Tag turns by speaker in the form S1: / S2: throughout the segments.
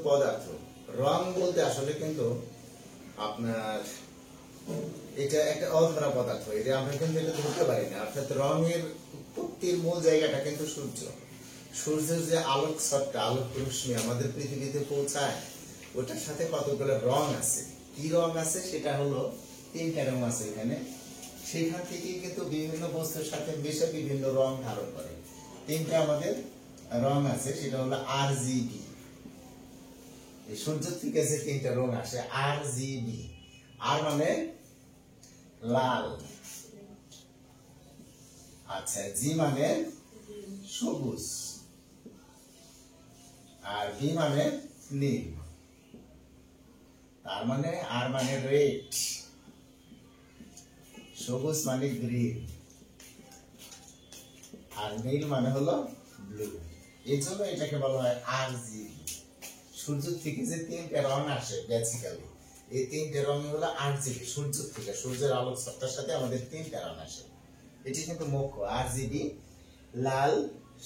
S1: পদার্থ রং বলতে আসলে কিন্তু আপনার এটা একটা অধরা পদার্থ, এটা আমরা কিন্তু এটা ধরতে পারি না। অর্থাৎ রঙের উৎপত্তির মূল জায়গাটা কিন্তু সূর্য। সূর্যের যে আলোক সত্তা, আলোক রশ্মি আমাদের পৃথিবীতে পৌঁছায়, ওটার সাথে কতগুলো রং আছে। কি রং আছে সেটা হলো তিনটা রং আছে এখানে। সেখান থেকেই কিন্তু বিভিন্ন বস্তুর সাথে মিশে বিভিন্ন রং ধারণ করে। তিনটা আমাদের রং আছে, সেটা হলো RGB। সূর্য থেকে যে তিনটা রং আসে RGB। আর মানে লাল, আচ্ছা, জি মানে সবুজ, আর বি মানে নীল, তার মানে আর মানে রেড, সবুজ মানে গ্রিন, আর নীল মানে হলো ব্লু। এই জন্য এটাকে বলা হয় RGB। সূর্য থেকে যে তিনটা রং আসে বেসিক্যালি, এই তিনটা রং হলো RGB। সূর্য থেকে, সূর্যের আলোক সত্তার সাথে আমাদের তিনটা রং আসে। এটি কিন্তু মুখ্য RGB, লাল,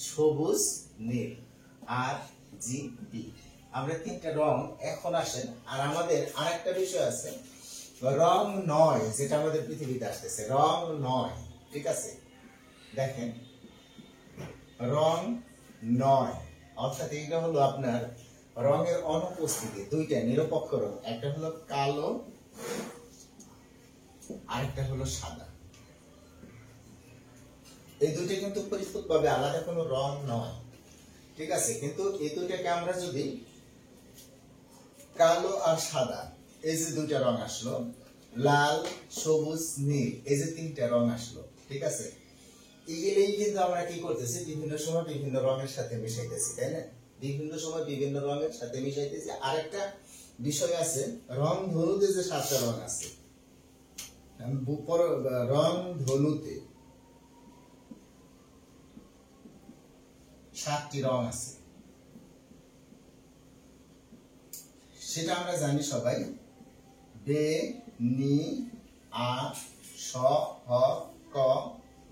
S1: সবুজ, নীল, RGB। আমরা তিনটা রং এখন আসেন। আর আমাদের আরেকটা বিষয় আছে, রং নয়, যেটা আমাদের পৃথিবীতে আসতেছে রং নয়। ঠিক আছে, দেখেন রং নয় অর্থাৎ এইটা হলো আপনার রঙের অনুপস্থিতি। দুইটা নিরপেক্ষ রং, একটা হলো কালো, আরেকটা হলো সাদা। এই দুইটা কিন্তু পরিষ্কারভাবে আলাদা কোনো রং নয়। ঠিক আছে, কিন্তু এই দুইটাকে আমরা যদি কালো আর সাদা, এই যে দুইটা রং আসলো, লাল, সবুজ, নীল, এই যে তিনটা রং আসলো, ঠিক আছে, এগুলোই কিন্তু আমরা কি করতেছি, বিভিন্ন সময় বিভিন্ন রঙের সাথে মিশাইতেছি, তাই না? বিভিন্ন সময় বিভিন্ন রঙের সাথে মিশাইতেছি। আরেকটা বিষয় আছে, রং ধনুতে যে 7টা রং আছে, রং ধনুতে 7টি রং আছে, সেটা আমরা জানি সবাই। বে, নি, আ, স, হ, ক,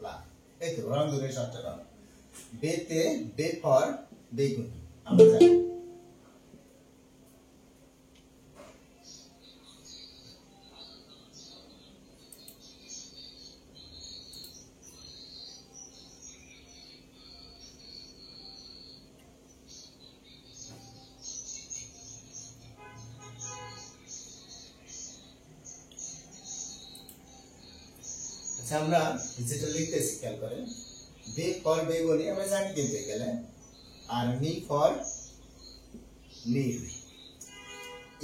S1: লা। এই তো রং ধনুতে 7টা রং। বেতে বে ফর বেগুন, আমরা জানি। আচ্ছা, আমরা যেটা লিখতেছি খেয়াল করেন, বে ফর বেগুনি আমরা জানি কিন্তু গেলে, আর নি ফর নীল।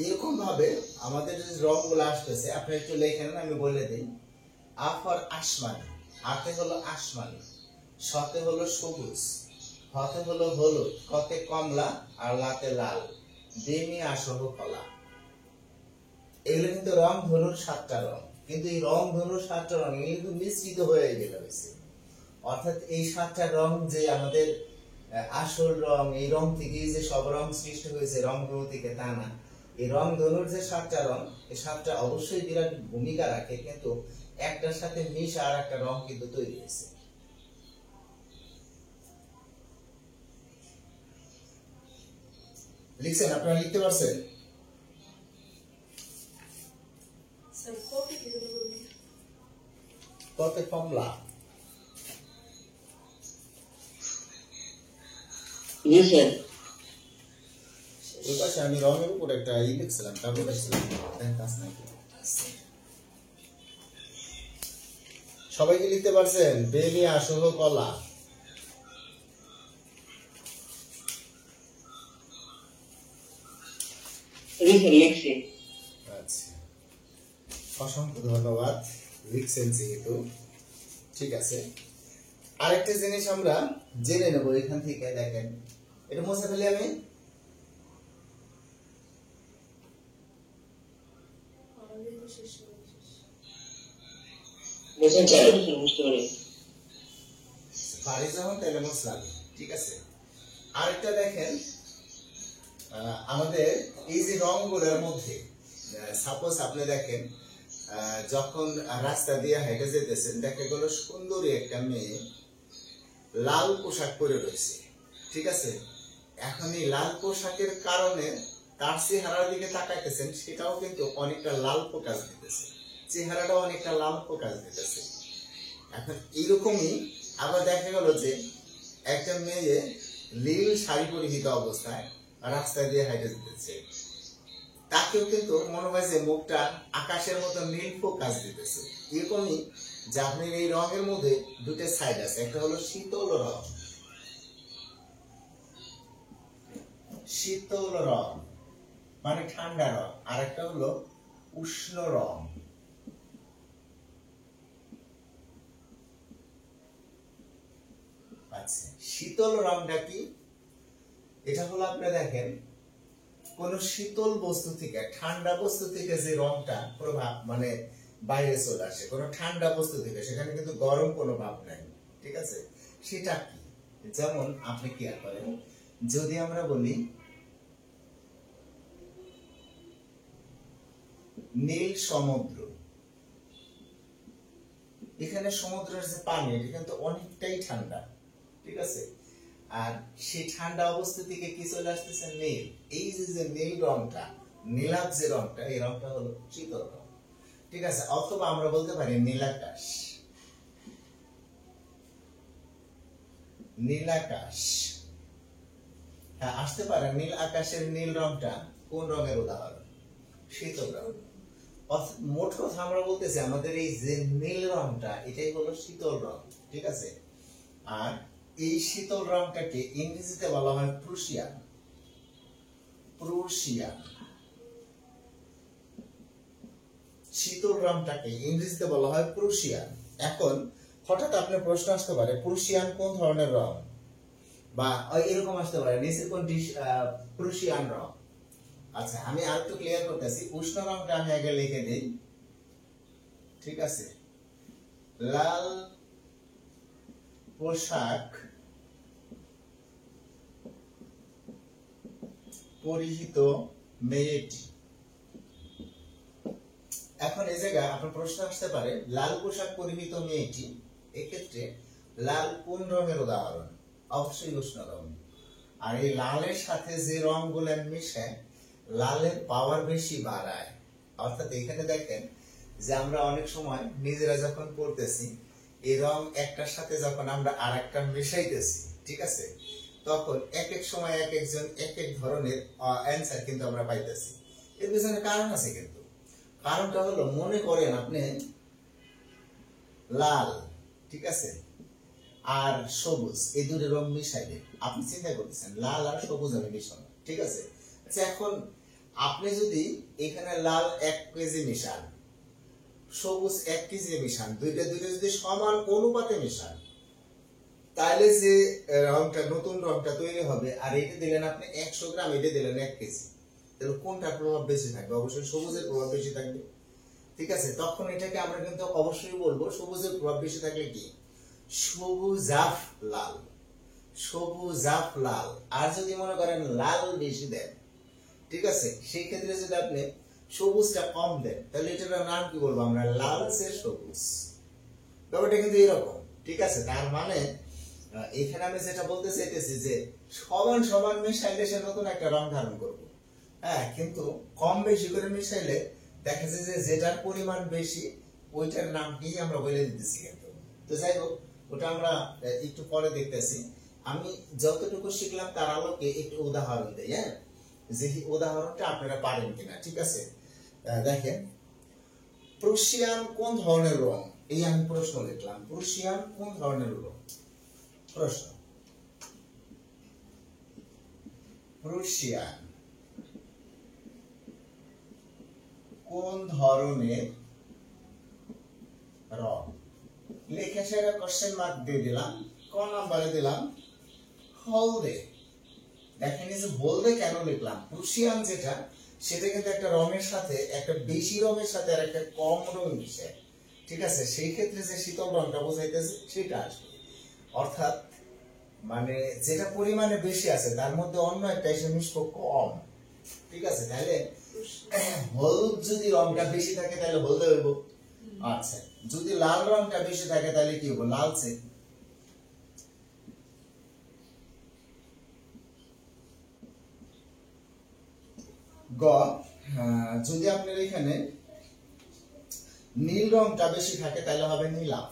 S1: এরকম ভাবে আমাদের যে রংগুলো আসতেছে, আপনি একটু লেখেন, আমি বলে দিই। আ ফর আসমানি, আতে হলো আসমানি, সতে হলো সবুজ, হতে হলো হলুদ, কতে কমলা, আর লাতে লাল, দেমি আসহ কলা। এগুলো কিন্তু রং ধনুর 7টা রং। কিন্তু এই রং ধনুর 7টা রং এগুলো মিশ্রিত হয়ে গেল হয়েছে। অর্থাৎ এই 7টা রং যে আমাদের আসল রং, এই রং থেকে যে সব রং সৃষ্টি হয়েছে রং ধনু থেকে, তা না। এই রং ধনুর যে 7টা রং, এই 7টা অবশ্যই বিরাট ভূমিকা রাখে, কিন্তু একটার সাথে মিশে আর একটা রং কিন্তু তৈরি হয়েছে। লিখছেন? আপনারা লিখতে পারছেন? কতে কমলা, ওই পাশে আমি রঙের উপর একটা লিখছিলাম, তারপর লিখছিলাম। সবাই কি লিখতে পারছেন? বেনি আসহ কলা। আচ্ছা, অসংখ্য ধন্যবাদ, লিখছেন যেহেতু। ঠিক আছে, আরেকটা জিনিস আমরা জেনে নেব এখান থেকে। দেখেন, এটা মুছে ফেলি আমি। ঠিক আছে, আরেকটা দেখেন, আমাদের এই যে রংগুলোর মধ্যে, সাপোজ আপনি দেখেন, যখন রাস্তা দিয়ে হেঁটে যেতেছেন, দেখা গেল সুন্দরী একটা মেয়ে লাল পোশাক পরে রয়েছে। ঠিক আছে, এখন এই লাল পোশাকের কারণে তার চেহারার দিকে তাকাইতেছেন, সেটাও কিন্তু অনেকটা লাল প্রকাশ দিতেছে, চেহারাটাও অনেকটা লাল প্রকাশ দিতেছে। এখন এইরকমই আবার দেখা গেল যে একটা মেয়ে নীল শাড়ি পরিহিত অবস্থায় রাস্তায় দিয়ে হাইটে যেতেছে, তাকেও কিন্তু মনে হয় যে মুখটা আকাশের মতো নীল ফোকাস দিতেছে। এরকমই যে আপনার এই রঙের মধ্যে দুটো সাইড আছে, একটা হলো শীতল রং, শীতল রং মানে ঠান্ডা রং, আর একটা হলো উষ্ণ রং। আচ্ছা, শীতল রংটা কি? এটা হলো আপনি দেখেন কোন শীতল বস্তু থেকে, ঠান্ডা বস্তু থেকে যে রংটা প্রভাব মানে বাইরে চলে আসে, কোন ঠান্ডা বস্তু থেকে, সেখানে কিন্তু গরম কোনো ভাব নাই, ঠিক আছে? সেটা কি? যেমন আপনি কি করেন, যদি আমরা বলি নীল সমুদ্র, এখানে সমুদ্রের যে পানি এটা কিন্তু অনেকটাই ঠান্ডা, ঠিক আছে? আর সেই ঠান্ডা অবস্থা থেকে কি চলে আসতেছে? নীল। এই যে নীল রংটা, নীলাভ যে রংটা, এই রংটা হলো শীতল রং, ঠিক আছে? অথবা আমরা বলতে পারি নীলাকাশ, নীলাকাশ। হ্যাঁ, আসতে পারে নীল আকাশের নীল রংটা কোন রঙের উদাহরণ? শীতল রং। মোট কথা আমরা বলতেছি আমাদের এই যে নীল রংটা, এটাই হলো শীতল রং, ঠিক আছে? আর এই শীতল রংটাকে ইংরেজিতে বলা হয় প্রুশিয়ান, প্রুশিয়ান। শীতল রংটাকে ইংরেজিতে বলা হয় প্রুশিয়ান। এখন হঠাৎ আপনার প্রশ্ন আসতে পারে প্রুশিয়ান কোন ধরনের রং, বা এরকম আসতে পারে নিচে কোন প্রুশিয়ান রং। আচ্ছা, আমি আর একটু ক্লিয়ার করতেছি। উষ্ণ রংটা আমি আগে লিখে দিই, ঠিক আছে? লাল পোশাক পরিহিত মেয়েটি। এখন এই জায়গায় আপনার প্রশ্ন আসতে পারে লাল পোশাক পরিহিত মেয়েটি, এক্ষেত্রে লাল কোন রঙের উদাহরণ? অবশ্যই উষ্ণ রং। আর এই লালের সাথে যে রং গুলো মিশে লালের পাওয়ার বেশি বাড়ায়। অর্থাৎ এখানে দেখেন যে আমরা অনেক সময় নিজেরা যখন পড়তেছি, এই রং একটার সাথে যখন আমরা আর একটা মিশাইতেছি, ঠিক আছে, তখন এক এক সময় এক একজন এক এক ধরনের অ্যান্সার কিন্তু আমরা পাইতেছি। এর পিছনে কারণ আছে, কিন্তু কারণটা হলো মনে করেন আপনি লাল, ঠিক আছে, আর সবুজ, এই দুটো রং মিশাইলে আপনি চিন্তা করতেছেন লাল আর সবুজ আমি মিশানো, ঠিক আছে? আচ্ছা, এখন আপনি যদি এখানে লাল 1 কেজি মিশান, সবুজ 1 কেজি মিশান, দুইটা যদি সমান অনুপাতে মিশান, তাহলে যে রংটা নতুন রংটা তৈরি হবে, আর এটা দিলেন আপনি 100 গ্রাম, এটা দিলেন 1 কেজি, তাহলে কোনটার প্রভাব বেশি থাকবে? অবশ্যই সবুজের প্রভাব বেশি থাকবে, ঠিক আছে? তখন এটাকে আমরা কিন্তু অবশ্যই বলবো সবুজের প্রভাব বেশি থাকলে কি সবুজাফ লাল, সবুজাফ লাল। আর যদি মনে করেন লাল বেশি দেন, ঠিক আছে, সেই ক্ষেত্রে যদি আপনি সবুজটা কম দেন, তাহলে এটার নাম কি বলবো আমরা? লালচে সবুজ। ব্যাপারটা কিন্তু এরকম, ঠিক আছে? তার মানে এখানে আমি যেটা বলতে চাইতেছি যে সমান সমান মিশাইলে সে নতুন একটা রং ধারণ করবো, হ্যাঁ, কিন্তু কম বেশি করে মিশাইলে দেখা যায় যে যেটার পরিমাণ বেশি ওইটার নামকেই আমরা বলে দিতেছি। কিন্তু তো যাই হোক, ওটা আমরা একটু পরে দেখতেছি। আমি যতটুকু শিখলাম তার আলোকে একটু উদাহরণ দেই, হ্যাঁ, যে উদাহরণটা আপনারা পারেন কিনা, ঠিক আছে? দেখেন, প্রুশিয়ান কোন ধরনের রং? এই আমি প্রশ্ন লিখলাম, প্রুশিয়ান কোন ধরনের রং? প্রশ্ন, প্রুশিয়ান কোন ধরনের রং? লিখে সেটা কোশ্চেন মার্ক দিয়ে দিলাম, ক নাম্বারে দিলাম হলদে। দেখেন এই যে হলদে কেন লিখলাম? প্রুশিয়ান যেটা, সেটা কিন্তু একটা রঙের সাথে, একটা বেশি রঙের সাথে আর একটা কম রং মিশে, ঠিক আছে? সেই ক্ষেত্রে যে শীতল রংটা বোঝাইতেছে সেটা আসবে। অর্থাৎ মানে যেটা পরিমাণে বেশি আছে তার মধ্যে অন্য একটা এসে মিশবো কম, ঠিক আছে? তাহলে হলুদ যদি রংটা বেশি থাকে তাহলে হলদে হইব। আচ্ছা, যদি লাল রংটা বেশি থাকে তাহলে কি হবো? লালচে। গ যদি আপনার এখানে নীল রংটা বেশি থাকে তাহলে হবে নীলাভ,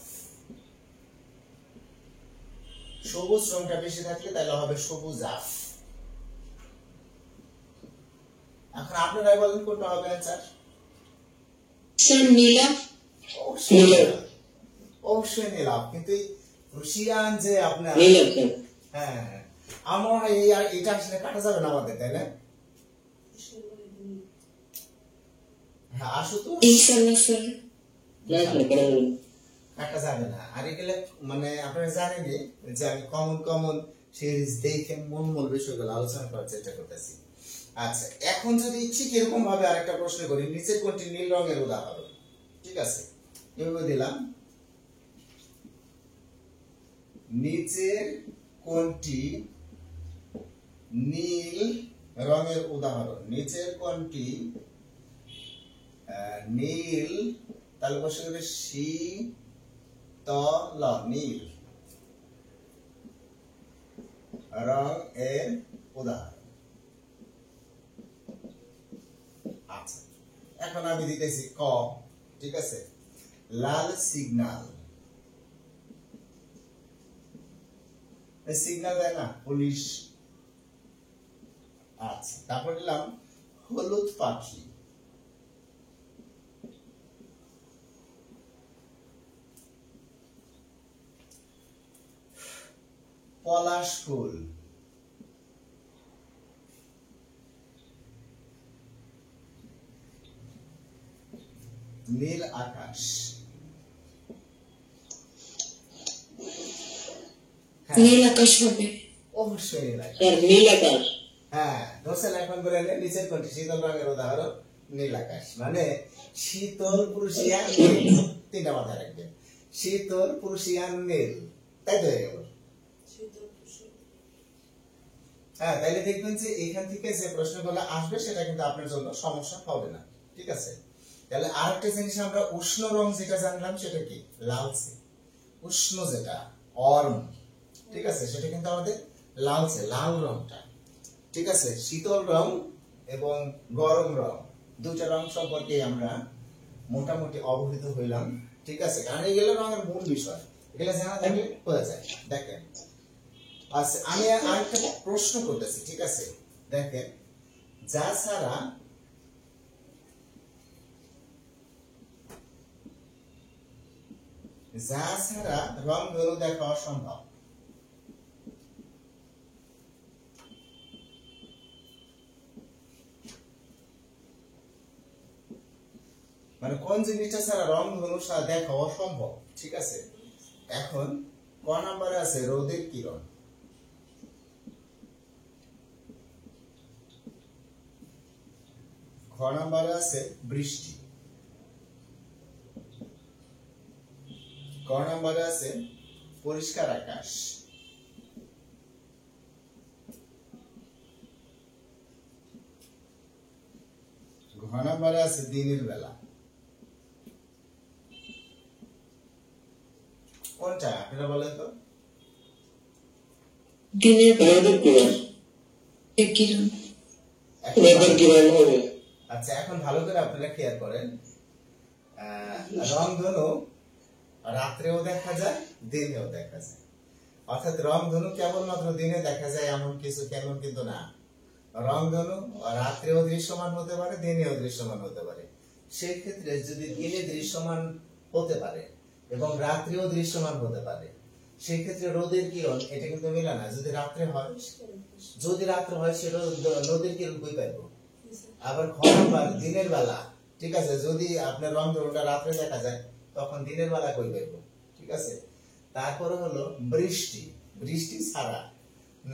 S1: সবুজ রংটা বেশি থাকলে তাহলে হবে সবুজাভ। এখন আপনারাই বলেন কোনটা হবে অ্যানসার?
S2: স্যার নীলাভ।
S1: অবশ্যই নীলাভ, কিন্তু রুশিয়ান যে আপনার হ্যাঁ আমার এটা আসলে কাটা যাবে না আমাদের, তাই না? হ্যাঁ আসো তো
S2: ইনশাআল্লাহ স্যার
S1: কাটা যাবে না। আর এগুলো মানে আপনারা জানেনই যে আমি কমন সিরিজ দেখে মূল বিষয়গুলো আলোচনা করার চেষ্টা করতেছি। আচ্ছা এখন যদি ঠিক এরকম ভাবে আরেকটা প্রশ্ন করি, নিচের কোনটি নীল রঙের উদাহরণ? ঠিক আছে, এভাবে দিলাম, নিচের কোনটি নীল রঙের উদাহরণ? নিচের কোনটি নীল, তাহলে বসে গেলে শীতল নীল রং এর উদাহরণ। আচ্ছা এখন আমি দিতেছি ক, ঠিক আছে, লাল সিগন্যাল, সিগন্যাল দেয় না পুলিশ। আচ্ছা তারপর দিলাম হলুদ পাখি, পলাশ ফুল, নীল আকাশ।
S2: নীল আকাশ হবে
S1: অবশ্যই
S2: নীল আকাশ।
S1: হ্যাঁ দোষের এখন বলে নিচের কোনটি শীতল রঙের উদাহরণ? নীল আকাশ। মানে শীতল প্রুশিয়ান নীল, তিনটা মাথায় রাখবেন, শীতল প্রুশিয়ান নীল, তাই তো হয়ে গেল। হ্যাঁ তাইলে দেখবেন যে এখান থেকে যে প্রশ্নগুলো আসবে সেটা কিন্তু আপনার জন্য সমস্যা হবে না। ঠিক আছে, তাহলে আরেকটা জিনিস আমরা উষ্ণ রং যেটা জানলাম সেটা কি? লালচে। উষ্ণ যেটা ওয়ার্ম, ঠিক আছে, সেটা কিন্তু আমাদের লালচে, লাল রংটা। ঠিক আছে, শীতল রং এবং গরম রং দুইটা রং সম্পর্কে আমরা মোটামুটি অবহিত হইলাম। ঠিক আছে, কারণ এগুলো রঙের মূল বিষয়, এগুলো জানা থাকলে বোঝা যায়। দেখেন আচ্ছা আমি আরেকটা প্রশ্ন করতেছি, ঠিক আছে, দেখেন যা ছাড়া রংধনু দেখা অসম্ভব। মানে কোন জিনিসটা ছাড়া রংধনু দেখা অসম্ভব? ঠিক আছে, এখন ক নাম্বারে আছে রোদের কিরণ, খ নাম্বারে আছে বৃষ্টি, ক নাম্বারে আছে পরিষ্কার আকাশ, ঘ নাম্বারে আছে দিনের বেলা। কোনটা আপনারা বলেন তো?
S2: দিনের কিরণ।
S1: আচ্ছা এখন ভালো করে আপনারা খেয়াল করেন, রংধনু রাত্রেও দেখা যায়, দিনেও দেখা যায়। অর্থাৎ রংধনু কেবলমাত্র দিনে দেখা যায় এমন কিছু কেমন কিন্তু না। রংধনু রাত্রেও দৃশ্যমান হতে পারে, দিনেও দৃশ্যমান হতে পারে। সেই ক্ষেত্রে যদি দিনে দৃশ্যমান হতে পারে এবং রাত্রেও দৃশ্যমান হতে পারে, সেই ক্ষেত্রে রোদের কিরণ এটা কিন্তু মিলে না। যদি রাত্রে হয় সেটা রোদের কিরণ কই পাইবো? আবার খরাবার দিনের বেলা, ঠিক আছে, যদি আপনার রংধনুটা রাত্রে দেখা যায় তখন দিনের বেলা কই পাইবো? ঠিক আছে, তারপরে হলো বৃষ্টি ছাড়া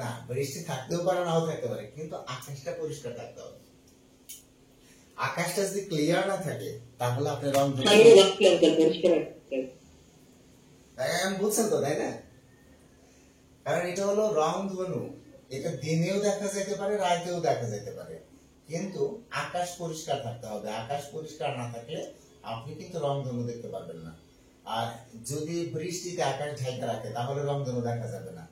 S1: না, বৃষ্টি থাকতেও পারে নাও থাকতে পারে, কিন্তু আকাশটা পরিষ্কার থাকতে হবে। আকাশটা যদি ক্লিয়ার না থাকে তাহলে আপনি রংধনু বুঝছেন তো, তাই না? কারণ এটা হলো রংধনু, এটা দিনেও দেখা যেতে পারে, রাতেও দেখা যেতে পারে, কিন্তু আকাশ পরিষ্কার থাকতে হবে। আকাশ পরিষ্কার না থাকলে আপনি কিন্তু রংধনু দেখতে পারবেন না। আর যদি বৃষ্টিতে আকাশ ঢাকা রাখে তাহলে রংধনু দেখা যাবে না।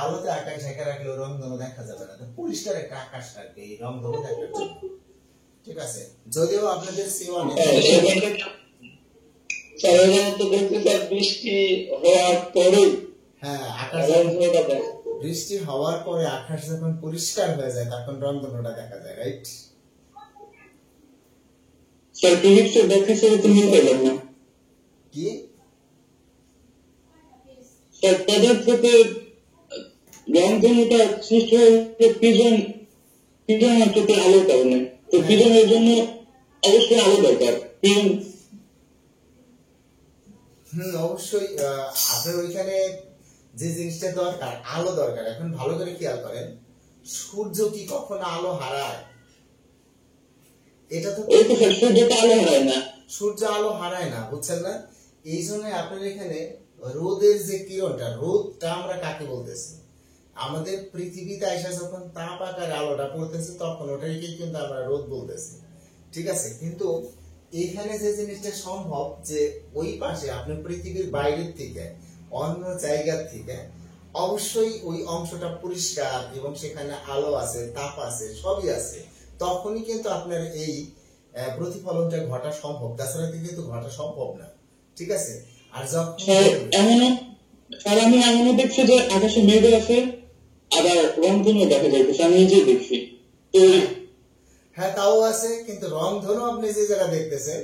S1: আলোতে আকাশ ঢেকে রাখলে রংধনু দেখা যাবে না, তো পরিষ্কার একটা আকাশ থাকবে, এই রংধনু দেখার জন্য। ঠিক আছে, যদিও আপনাদের C1
S3: সাধারণত বলতে স্যার বৃষ্টি হওয়ার পরে
S1: হ্যাঁ আকাশ
S3: রংধনুটা দেয়।
S1: বৃষ্টি হওয়ার পরে আকাশ যখন পরিষ্কার হয়ে যায় তখন রংধনুটা দেখা যায়, রাইট?
S3: স্যার ফিজিক্সের ব্যাখ্যা ছেড়ে তুমি পেলাম না
S1: কি
S3: স্যার, পদার্থতে রংধনুটা সৃষ্টি হয়েছে পিজন মাত্রতে আলোর কারণে। তো পিজনের জন্য অবশ্যই আলো দরকার। পিজন
S1: অবশ্যই আপনার ওইখানে যে জিনিসটা দরকার, আলো দরকার। এখন ভালো করে খেয়াল করেন, সূর্য কি কখনো আলো হারায়? এটা তো
S3: ওই তো স্যার, সূর্যটা আলো হারায় না।
S1: সূর্য আলো হারায় না, বুঝছেন না? এই জন্য আপনার এখানে রোদের যে কিরণটা, রোদটা আমরা কাকে বলতেছি? আমাদের পৃথিবীতে আইসা যখন তাপ আকারে আলোটা পড়তেছে তখন ওটাকে কিন্তু আমরা রোদ বলতেছি। ঠিক আছে, কিন্তু এইখানে যে জিনিসটা সম্ভব যে ওই পাশে আপনি পৃথিবীর বাইরের থেকে অন্য জায়গার থেকে অবশ্যই ওই অংশটা পরিষ্কার এবং সেখানে আলো আছে, তাপ আছে, সবই আছে, তখনই কিন্তু আপনার এই প্রতিফলনটা ঘটা সম্ভব, তাছাড়া কিন্তু ঘটা সম্ভব না। ঠিক আছে, আর যখন
S3: আমি এমনও দেখছি যে আকাশে মেঘ আছে, আবার রংধনু দেখা যাইতেছে, আমি নিজেই দেখছি। তো
S1: হ্যাঁ তাও আছে, কিন্তু রংধনু আপনি যে জায়গা দেখতেছেন,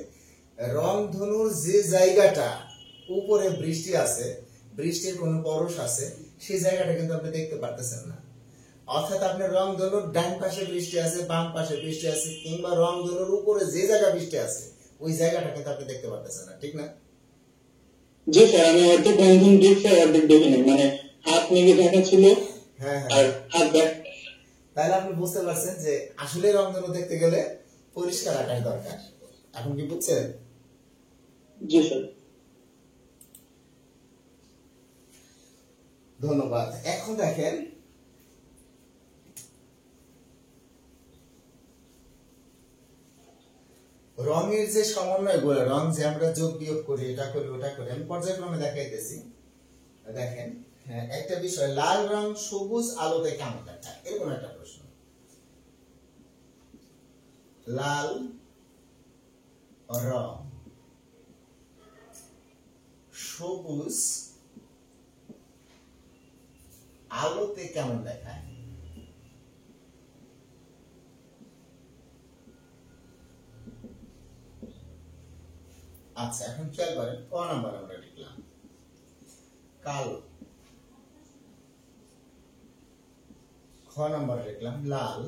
S1: রংধনুর যে জায়গাটা উপরে বৃষ্টি আছে, বৃষ্টির কোনো পরশ আছে, সেই জায়গাটা কিন্তু আপনি দেখতে পারতেছেন না। অর্থাৎ আপনার রংধনুর ডান পাশে বৃষ্টি আছে, বাম পাশে বৃষ্টি আছে, কিংবা রংধনুর উপরে যে জায়গা বৃষ্টি আছে ওই জায়গাটা কিন্তু আপনি দেখতে পারতেছেন না, ঠিক না?
S3: জি স্যার, আমি অর্ধেক রংধনু দেখছি আর অর্ধেক দেখিনি, মানে হাত মেঘে ঢাকা ছিল
S1: হ্যাঁ
S3: আর
S1: হ্যাঁ,
S3: হাত
S1: তাহলে আপনি বুঝতে পারছেন যে আসলে রংধনু দেখতে গেলে পরিষ্কার আকাশ দরকার। এখন কি বুঝছেন?
S3: জি স্যার।
S1: ধন্যবাদ। এখন দেখেন, রঙের যে সমন্বয় গুলো, রং যে আমরা যোগ বিয়োগ করি, এটা করি ওটা করি, আমি পর্যায়ক্রমে দেখাইতেছি। দেখেন, হ্যাঁ একটা বিষয়, লাল রং সবুজ আলোতে কেমন দেখায়, এরকম একটা প্রশ্ন। লাল রং সবুজ আলোতে কেমন দেখায়? আচ্ছা, এখন খেয়াল করেন, ক নাম্বার আমরা লিখলাম কালো, খ নাম্বার লিখলাম লাল,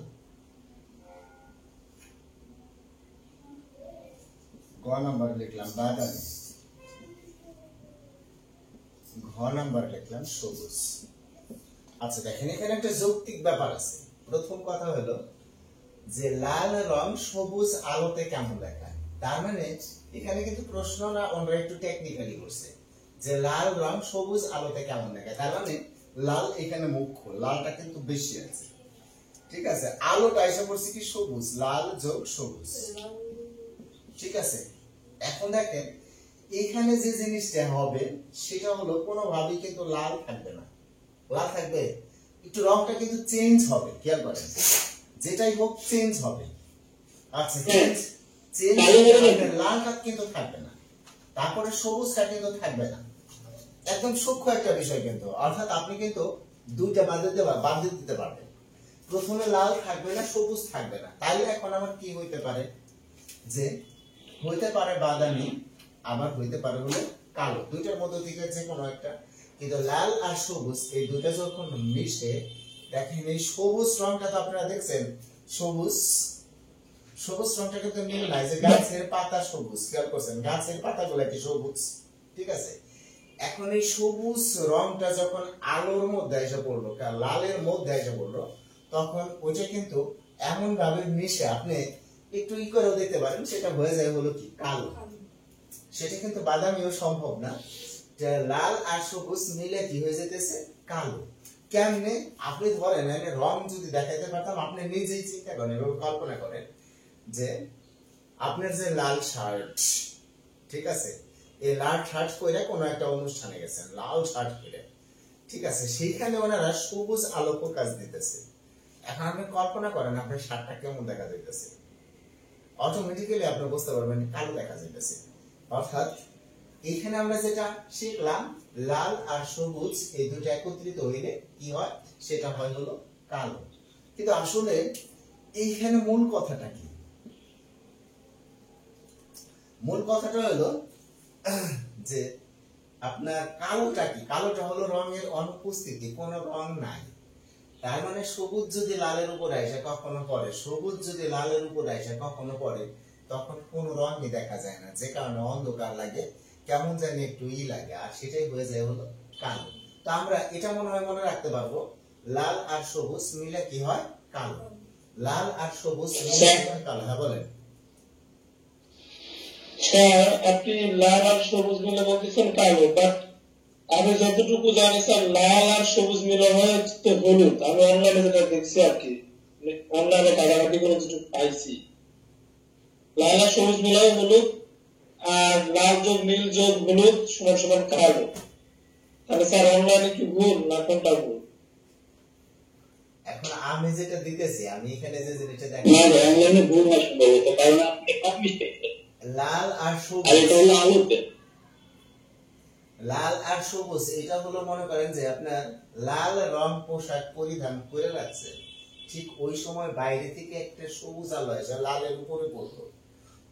S1: গ নাম্বার লিখলাম বাদামি, ঘ নাম্বার লিখলাম সবুজ। আচ্ছা দেখেন, এখানে একটা যৌক্তিক ব্যাপার আছে। প্রথম কথা হলো যে লাল রং সবুজ আলোতে কেমন দেখায়, তার মানে এখানে কিন্তু প্রশ্ন না, আমরা একটু টেকনিক্যালি করছে যে লাল রং সবুজ আলোতে কেমন দেখায়, তার মানে লাল এখানে মুখ্য, লালটা কিন্তু বেশি আছে। ঠিক আছে, আলোটা এসে পড়ছে কি সবুজ, লাল যোগ সবুজ। ঠিক আছে, এখন দেখেন এখানে যে জিনিসটা হবে সেটা হলো কোনোভাবেই কিন্তু লাল থাকবে না। লাল থাকবে, একটু রংটা কিন্তু চেঞ্জ হবে, খেয়াল করেন, যেটাই হোক চেঞ্জ হবে। আচ্ছা, চেঞ্জ লালটা কিন্তু থাকবে না, তারপরে সবুজটা কিন্তু থাকবে না। একদম সূক্ষ্ম একটা বিষয় কিন্তু, অর্থাৎ আপনি কিন্তু দুইটা বাদ দিতে পারবেন। প্রথমে লাল থাকবে না, সবুজ থাকবে না, তাইলে এখন আমার কি হইতে পারে, যে হইতে পারে বাদামি, আবার হইতে পারে হলো কালো, দুইটার মধ্যে থেকে যে কোনো একটা। কিন্তু লাল আর সবুজ এই দুইটা যখন মিশে, দেখেন এই সবুজ রংটা তো আপনারা দেখছেন, সবুজ রংটা কিন্তু নীল নাই, যে গাছের পাতা সবুজ, খেয়াল করছেন গাছের পাতাগুলো কি সবুজ? ঠিক আছে, এখন এই সবুজ রংটা যখন আলোর মধ্যে এসে পড়লো, লালের মধ্যে এসে পড়লো, তখন ওইটা কিন্তু এমন ভাবে মিশে, আপনি একটু ই করেও দেখতে পারেন, সেটা হয়ে যায় হলো কি কালো। সেটা কিন্তু বাদামিও সম্ভব না, যে লাল আর সবুজ মিলে কি হয়ে যেতেছে কালো। কেমনে? আপনি ধরেন রং যদি দেখাইতে পারতাম, আপনি নিজেই চিন্তা করেন, এভাবে কল্পনা করেন যে আপনার যে লাল শার্ট, ঠিক আছে, এই লাল শার্ট পরে কোনো একটা অনুষ্ঠানে গেছেন, লাল শার্ট পরে, ঠিক আছে, সেইখানে ওনারা সবুজ আলো ফোকাস দিতেছে। এখন আপনি কল্পনা করেন আপনার শার্টটা কেমন দেখা যাইতেছে, অটোমেটিক্যালি আপনি বুঝতে পারবেন কালো দেখা যাইতেছে। অর্থাৎ এইখানে আমরা যেটা শিখলাম, লাল আর সবুজ এই দুটো একত্রিত হইলে কি হয়, সেটা হয় হলো কালো। কিন্তু আসলে এইখানে মূল কথাটা কি? মূল কথাটা হলো যে আপনার কালোটা কি, কালোটা হলো রঙের অনুপস্থিতি, কোনো রং নাই। তার মানে সবুজ যদি লালের উপর আইসা কখনো পড়ে, সবুজ যদি লালের উপর আইসা কখনো পড়ে, তখন কোনো রঙই দেখা যায় না, যে কারণে অন্ধকার লাগে, কেমন জানি একটু লাগে, আর সেটাই হয়ে যায় হলো কালো। তো আমরা এটা মনে হয় মনে রাখতে পারবো, লাল আর সবুজ মিলে কি হয় কালো, লাল আর সবুজ মিলে কি হয় কালো। হ্যাঁ বলেন।
S3: স্যার আপনি লাল আর সবুজ মিলে বলতেছেন কালো, বাট আমি যতটুকু জানি স্যার লাল আর সবুজ মিলে হচ্ছে হলুদ। আমি অনলাইনে যেটা দেখছি আর কি, অনলাইনে কাটাকাটি করে যেটুকু পাইছি, লাল আর সবুজ মিলে হলুদ, আর লাল যোগ নীল যোগ হলুদ সমান সমান কালো। তাহলে স্যার অনলাইনে কি ভুল না কোনটা ভুল?
S1: এখন আমি যেটা দিতেছি, আমি এখানে যে যেটা
S3: না
S1: দেখাচ্ছি,
S3: অনলাইনে ভুল না সম্ভবত, কারণ আপনি কম মিস্টেক,
S1: লাল আর
S3: আর
S1: সবুজ,
S3: এটা হলো আলোতে।
S1: লাল আর সবুজ এটা হলো মনে করেন যে আপনার লাল রং পোশাক পরিধান করে রাখছে, ঠিক ওই সময় বাইরে থেকে একটা সবুজ আলো এসে লালের উপরে পড়লো,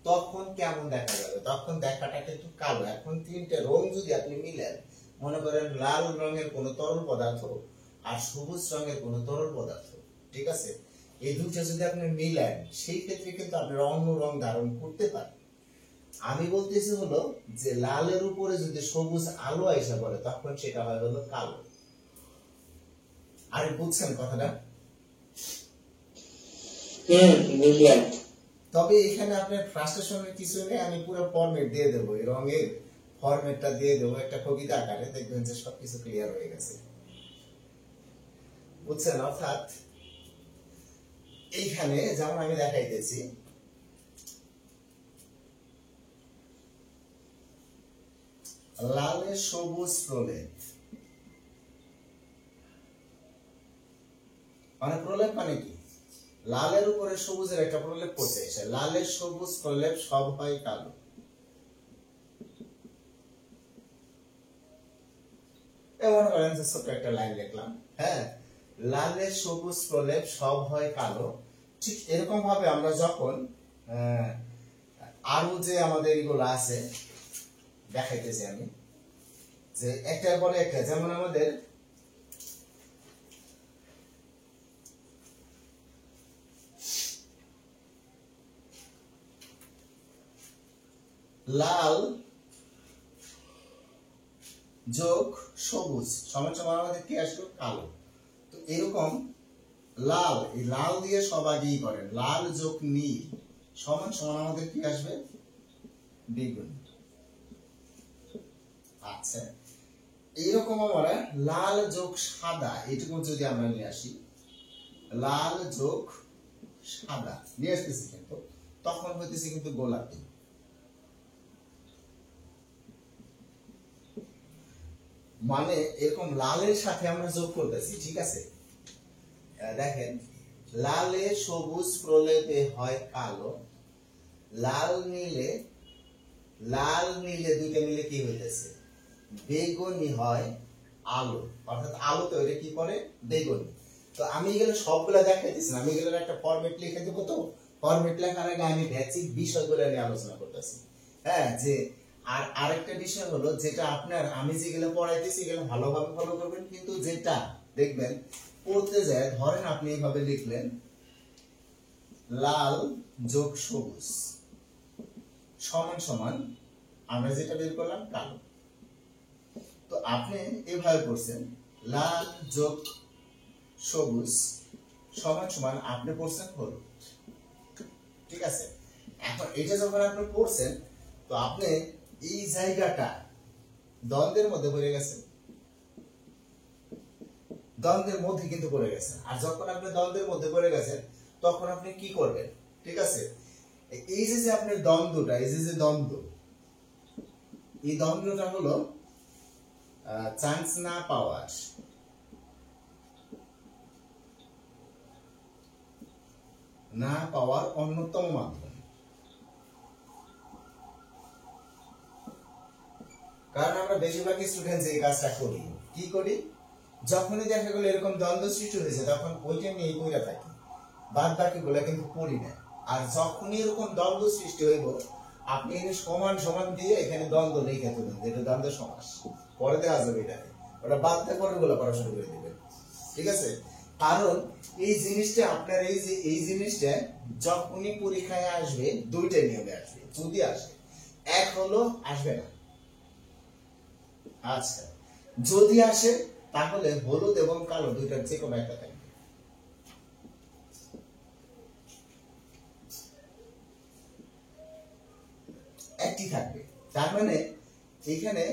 S1: তখন কেমন দেখা যাবে? তখন দেখাটা কিন্তু কালো। এখন তিনটে রং যদি আপনি মিলেন, মনে করেন লাল রঙের কোনো তরল পদার্থ আর সবুজ রঙের কোনো তরল পদার্থ, ঠিক আছে, এই দুটো যদি আপনি মিলেন, সেই ক্ষেত্রে কিন্তু আপনি অন্য রং ধারণ করতে পারেন। আমি বলতেছি হলো যে লালের উপরে যদি সবুজ আলো এসে পড়ে, তখন সেটা হয় হলো কালো। আর বুঝছেন কথাটা?
S3: বুঝলাম।
S1: তবে এখানে আপনার ফ্রাস্ট্রেশনের কিছু নেই, আমি পুরো ফরম্যাট দিয়ে দেবো, এই রঙের ফরম্যাটটা দিয়ে দেবো একটা কবিতা আকারে, দেখবেন যে সবকিছু ক্লিয়ার হয়ে গেছে। বুঝছেন? অর্থাৎ এইখানে যেমন আমি দেখাইতেছি, লালে সবুজ প্রলেপ, মানে প্রলেপ মানে কি, লালের উপরে সবুজের একটা প্রলেপ পড়ছে, সে লালের সবুজ প্রলেপ সব হয় কালো। মনে করেন যে ছোট একটা লাইন লিখলাম, হ্যাঁ, লালের সবুজ প্রলেপ সব হয় কালো। ঠিক এরকম ভাবে আমরা যখন আরো যে আমাদের এগুলো আছে দেখাইতেছি আমি, যে একটা পরে একটা, যেমন আমাদের লাল যোগ সবুজ সমান সমান আমাদের কি আসলো কালো। তো এরকম লাল, এই লাল দিয়ে সব আগেই করেন, লাল যোগ নীল সমান সমান আমাদের কি আসবে দ্বিগুণ। আচ্ছা, এইরকম আমরা লাল যোগ সাদা এইটুকু যদি আমরা নিয়ে আসি, লাল যোগ সাদা নিয়ে আসতেছি, কিন্তু তখন হইতেছে কিন্তু গোলাপি। মানে এরকম লালের সাথে আমরা যোগ করতেছি, ঠিক আছে। দেখেন, লালে সবুজ প্রলেপে হয় কালো, লাল নীলে দুইটা মিলে কি হইতেছে বেগুনি হয় আলো, অর্থাৎ আলো তো এটা কি করে বেগুনি। তো আমি এগুলো সবগুলা দেখাইতেছি না, আমি এগুলোর একটা ফরম্যাট লিখে দেবো। তো ফরম্যাট লেখার আগে আমি বেসিক বিষয়গুলো নিয়ে আলোচনা করতেছি, হ্যাঁ। যে আর আরেকটা বিষয় হলো, যেটা আপনার আমি যেগুলো পড়াইতেছি এগুলো ভালোভাবে ফলো করবেন, কিন্তু যেটা দেখবেন পড়তে যায়, ধরেন আপনি এইভাবে লিখলেন লাল যোগ সবুজ সমান সমান আমরা যেটা বের করলাম কালো। তো আপনি এভাবে পড়ছেন লাল যোগ সবুজ সমান সমান আপনি পড়ছেন হলুদ, ঠিক আছে। এখন এটা যখন আপনি পড়ছেন, তো আপনি এই জায়গাটা দ্বন্দ্বের মধ্যে পড়ে গেছেন, দ্বন্দ্বের মধ্যে কিন্তু পড়ে গেছেন। আর যখন আপনি দ্বন্দ্বের মধ্যে পড়ে গেছেন, তখন আপনি কি করবেন, ঠিক আছে। এই যে আপনার দ্বন্দ্বটা, এই যে দ্বন্দ্ব, এই দ্বন্দ্বটা হলো চান্স না পাওয়ার অন্যতম মাধ্যম। কারণ আমরা বেশিরভাগ স্টুডেন্ট এই কাজটা করি, কি করি, যখনই দেখা গেল এরকম দ্বন্দ্ব সৃষ্টি হয়েছে তখন ওইটা নিয়ে পড়ে থাকি, বাদ বাকি গুলা কিন্তু পড়ি না। আর যখনই এরকম দ্বন্দ্ব সৃষ্টি হইব আপনি এখানে সমান সমান দিয়ে এখানে দ্বন্দ্ব লিখে তুলুন, এটা দ্বন্দ্ব সমাস, পরে দেওয়া যাবে এটাকে, ওটা বাদ দিয়ে পরের গুলো পড়া শুরু করে দিবেন, ঠিক আছে। কারণ এই জিনিসটা আপনার এই জিনিসটা যখনই পরীক্ষায় আসবে দুইটাই নিয়মে আসবে, যদি আসে এক হলো আসবে না। আচ্ছা, যদি আসে তাহলে হলুদ এবং কালো দুইটার যে কোনো একটা থাকবে। একটি থাকবে, তার মানে এখানে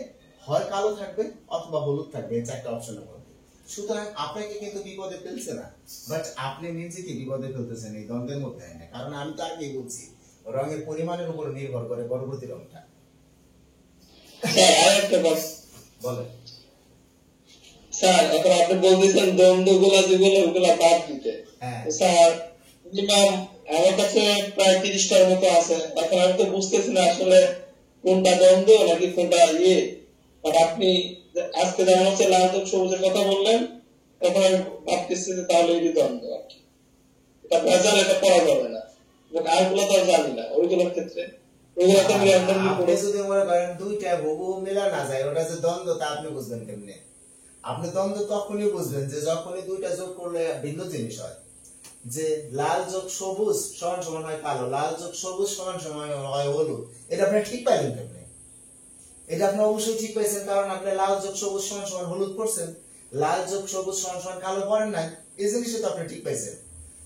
S1: হয় কালো থাকবে অথবা হলুদ থাকবে, এই চারটা অপশনের মধ্যে। সুতরাং আপনাকে কিন্তু বিপদে ফেলছে না, বাট আপনি নিজেকে বিপদে ফেলতেছেন এই দ্বন্দ্বের মধ্যে। কারণ আমি তো আগেই বলছি রঙের পরিমাণের উপর নির্ভর করে পরবর্তী রংটা। বলেন
S3: স্যার, এখন আপনি বলতেছেন দ্বন্দ্বগুলা যেগুলো ওগুলা বাদ দিতে। স্যার মিনিমাম আমার কাছে প্রায় 30টার মতো আছে, এখন আমি তো বুঝতেছি না আসলে কোনটা দ্বন্দ্ব নাকি কোনটা ইয়ে। বাট আপনি আজকে যেমন হচ্ছে লাল যোগ সবুজের কথা বললেন, তখন আমি ভাবতেছি যে তাহলে এই দ্বন্দ্ব আর কি, এটা ভেজাল, এটা পড়া যাবে না। আরগুলো তো জানি না, ওইগুলোর ক্ষেত্রে ওইগুলো তো
S1: আপনি যদি মনে করেন দুইটা হুবহু মিলা না যায়, ওটা যে দ্বন্দ্ব তা আপনি বুঝবেন কেমনে? আপনি দ্বন্দ্ব তখনই বুঝবেন যে যখনই দুইটা যোগ করলে ভিন্ন জিনিস হয়। যে লাল যোগ সবুজ সমান সমান হয় কালো, লাল যোগ সবুজ সমান সমান হয় হলুদ, এটা আপনি ঠিক পাইলেন কেমনে? এটা আপনি অবশ্যই ঠিক পাইছেন, কারণ আপনি লাল যোগ সবুজ সমান সমান হলুদ পড়ছেন, লাল যোগ সবুজ সমান সমান কালো পড়েন নাই, এই জিনিসটা তো আপনি ঠিক পাইছেন,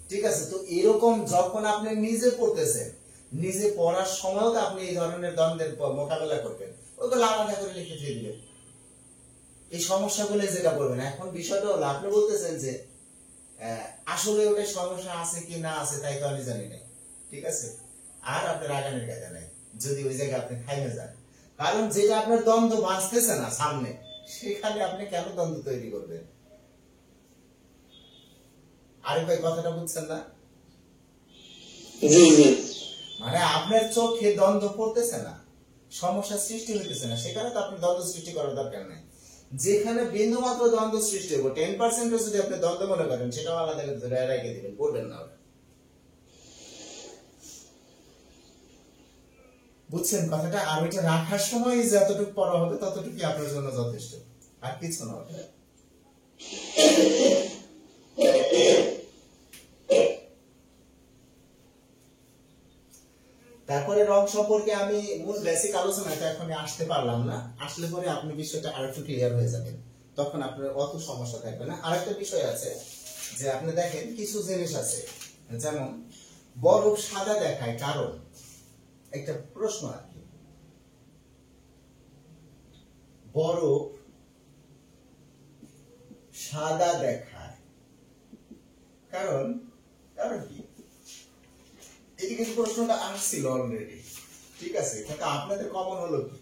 S1: ঠিক আছে। তো এরকম যখন আপনি নিজে পড়তেছেন, নিজে পড়ার সময়ও তো আপনি এই ধরনের দ্বন্দ্বের মোকাবেলা করবেন, ওগুলো আলাদা করে লিখে দিয়ে দিবেন, এই সমস্যাগুলো যেটা বলবেন। এখন বিষয়টা হলো আপনি বলতেছেন যে আসলে ওটা সমস্যা আছে কি না আছে তাই তো আমি জানি না, ঠিক আছে। আর আপনার আগানের কাজে নাই যদি ওই জায়গায় আপনি খাইয়ে যান, কারণ যেটা আপনার দ্বন্দ্ব বাঁচতেছে না সামনে, সেখানে আপনি কেন দ্বন্দ্ব তৈরি করবেন? আরে ভাই কথাটা বুঝছেন না? মানে আপনার চোখে দ্বন্দ্ব পড়তেছে না, সমস্যা সৃষ্টি হইতেছে না, সেখানে তো আপনি দ্বন্দ্ব সৃষ্টি করার দরকার নাই। যেখানে বিন্দু মাত্র দ্বন্দ্ব সৃষ্টি হবে 10% যদি আপনি দ্বন্দ্ব মনে করেন, সেটাও আলাদা করে রেখে দিবেন, পড়বেন না ওটা। বুঝছেন কথাটা? আর ওইটা রাখার সময় যতটুকু পড়া হবে ততটুকু আপনার জন্য যথেষ্ট, আর কিছু না। তারপরে রং সম্পর্কে আমি মূল বেসিক আলোচনাটা এখন আসতে পারলাম না, আসলে পরে আপনি বিষয়টা আরেকটু ক্লিয়ার হয়ে যাবেন, তখন আপনার অত সমস্যা থাকবে না। আরেকটা বিষয় আছে যে আপনি দেখেন কিছু জিনিস আছে, যেমন বরফ সাদা দেখায় কারণ, একটা প্রশ্ন আর কি, বরফ সাদা দেখায় কারণ, কারণ কি? এটি কিন্তু প্রশ্নটা আসছিল অলরেডি, ঠিক আছে। কিন্তু আপনাদের কমন হলো কি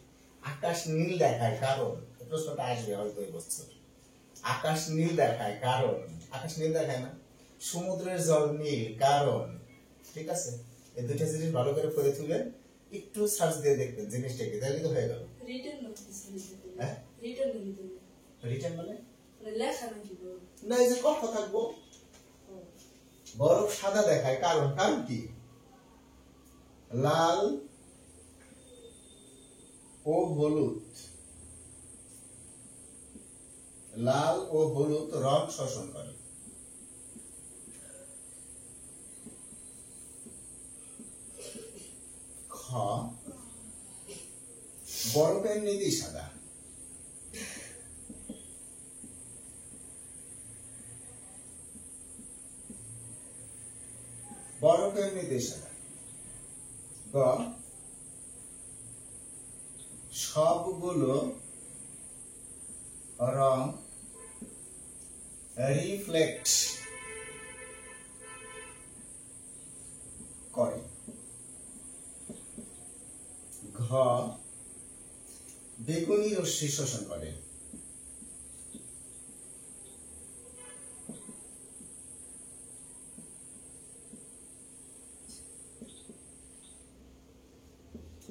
S1: আকাশ নীল দেখায় কারণ, প্রশ্নটা আসবে হয়তো এই বছর। আকাশ নীল দেখায় কারণ, আকাশ নীল দেখায় না, সমুদ্রের জল নীল কারণ, ঠিক আছে। এই দুইটা জিনিস ভালো করে পড়ে তুলে একটু সার্চ দিয়ে দেখবেন জিনিসটা কি, তাহলে তো হয়ে গেল। হ্যাঁ রিটার্ন মানে
S4: লেখা নাকি
S1: না, এই যে কথা থাকবো। বরফ সাদা দেখায় কারণ, কারণ কি? লাল ও হলুদ, লাল ও হলুদ রং শোষণ করে। খ, বরফের নীতি সাদা। বরফের নীতি সাদা। গ, সবগুলো রং রিফ্লেক্ট করে। ঘ, বেগুনি রশ্মি শোষণ করে।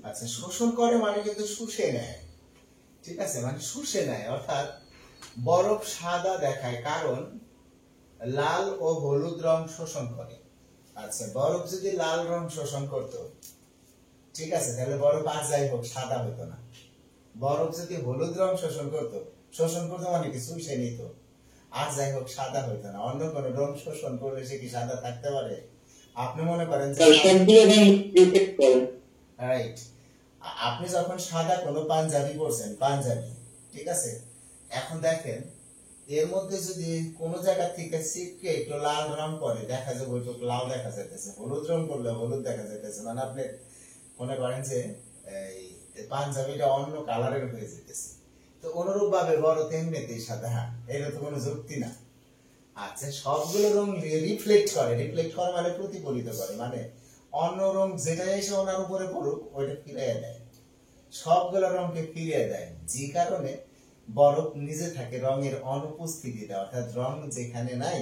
S1: আচ্ছা, শোষণ করে মানে কিন্তু শুষে নেয়, ঠিক আছে, মানে শুষে নেয়, অর্থাৎ বরফ সাদা দেখায় কারণ লাল ও হলুদ রং শোষণ করে। আচ্ছা, বরফ যদি লাল রং শোষণ করত, ঠিক আছে, তাহলে বরফ আর যাই হোক সাদা হতো না। বরফ যদি হলুদ রং শোষণ করতো মানে কি শুষে নিত, আর যাই হোক সাদা হইতো না। অন্য কোন রং শোষণ করলে সে কি সাদা থাকতে পারে? আপনি মনে করেন যে
S3: সবগুলো রং রিফ্লেক্ট করে।
S1: রাইট, আপনি যখন সাদা কোনো পাঞ্জাবি পরছেন, পাঞ্জাবি, ঠিক আছে, এখন দেখেন এর মধ্যে যদি কোনো জায়গা থেকে ছিটকে একটু লাল রং করে, দেখা যাবে ওইটুকু লাল দেখা যাইতেছে, হলুদ রং করলে হলুদ দেখা যাইতেছে, মানে আপনি মনে করেন যে এই পাঞ্জাবিটা অন্য কালারের হয়ে যেতেছে। তো অনুরূপ ভাবে বড় তেমনিতেই সাদা, এটা তো কোনো যুক্তি না। আচ্ছা, সবগুলো রং রিফ্লেক্ট করে, রিফ্লেক্ট করে মানে প্রতিফলিত করে, মানে অন্য রং যেটা এসে ওনার উপরে পড়ুক ওইটা ফিরিয়ে দেয়, সবগুলো রংকে ফিরিয়ে দেয়, যে কারণে বরফ নিজে থাকে রঙের অনুপস্থিতিতে, অর্থাৎ রং যেখানে নাই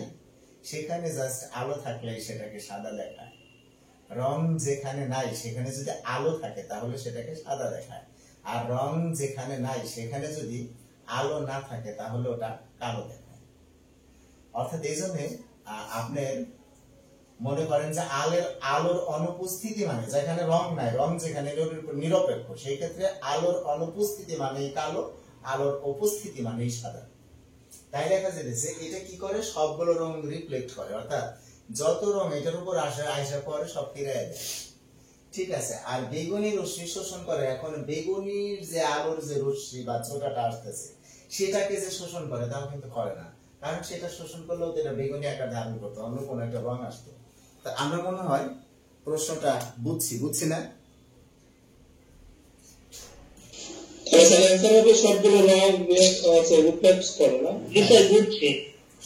S1: সেখানে জাস্ট আলো থাকলে সেটাকে সাদা দেখায়, রং যেখানে নাই সেখানে যদি আলো থাকে তাহলে সেটাকে সাদা দেখায়, আর রং যেখানে নাই সেখানে যদি আলো না থাকে তাহলে ওটা কালো দেখায়। অর্থাৎ এই জন্য আপনার মনে করেন যে আলোর অনুপস্থিতি মানে যেখানে রং নাই, রং যেখানে নিরপেক্ষ, সেই ক্ষেত্রে আলোর অনুপস্থিতি মানেই কালো, আলোর উপস্থিতি মানেই সাদা। তাই দেখা যাচ্ছে এটা কি করে, সবগুলো রং রিফ্লেক্ট করে, অর্থাৎ যত রং এটার উপর আসে আসার পরে সব ফিরে দেয়, ঠিক আছে। আর বেগুনি রশ্মি শোষণ করে, এখন বেগুনির যে আলোর যে রশ্মি বা ছোটাটা আসতেছে সেটাকে যে শোষণ করে তাও কিন্তু করে না, কারণ সেটা শোষণ করলেও তো এটা বেগুনি আকার ধারণ করতো, অন্য কোনো একটা রং আসতো। তা আমরা মনে হয় প্রশ্নটা বুঝছি না?
S3: সবগুলো রং রিফ্লেক্ট করে না, বুঝছি,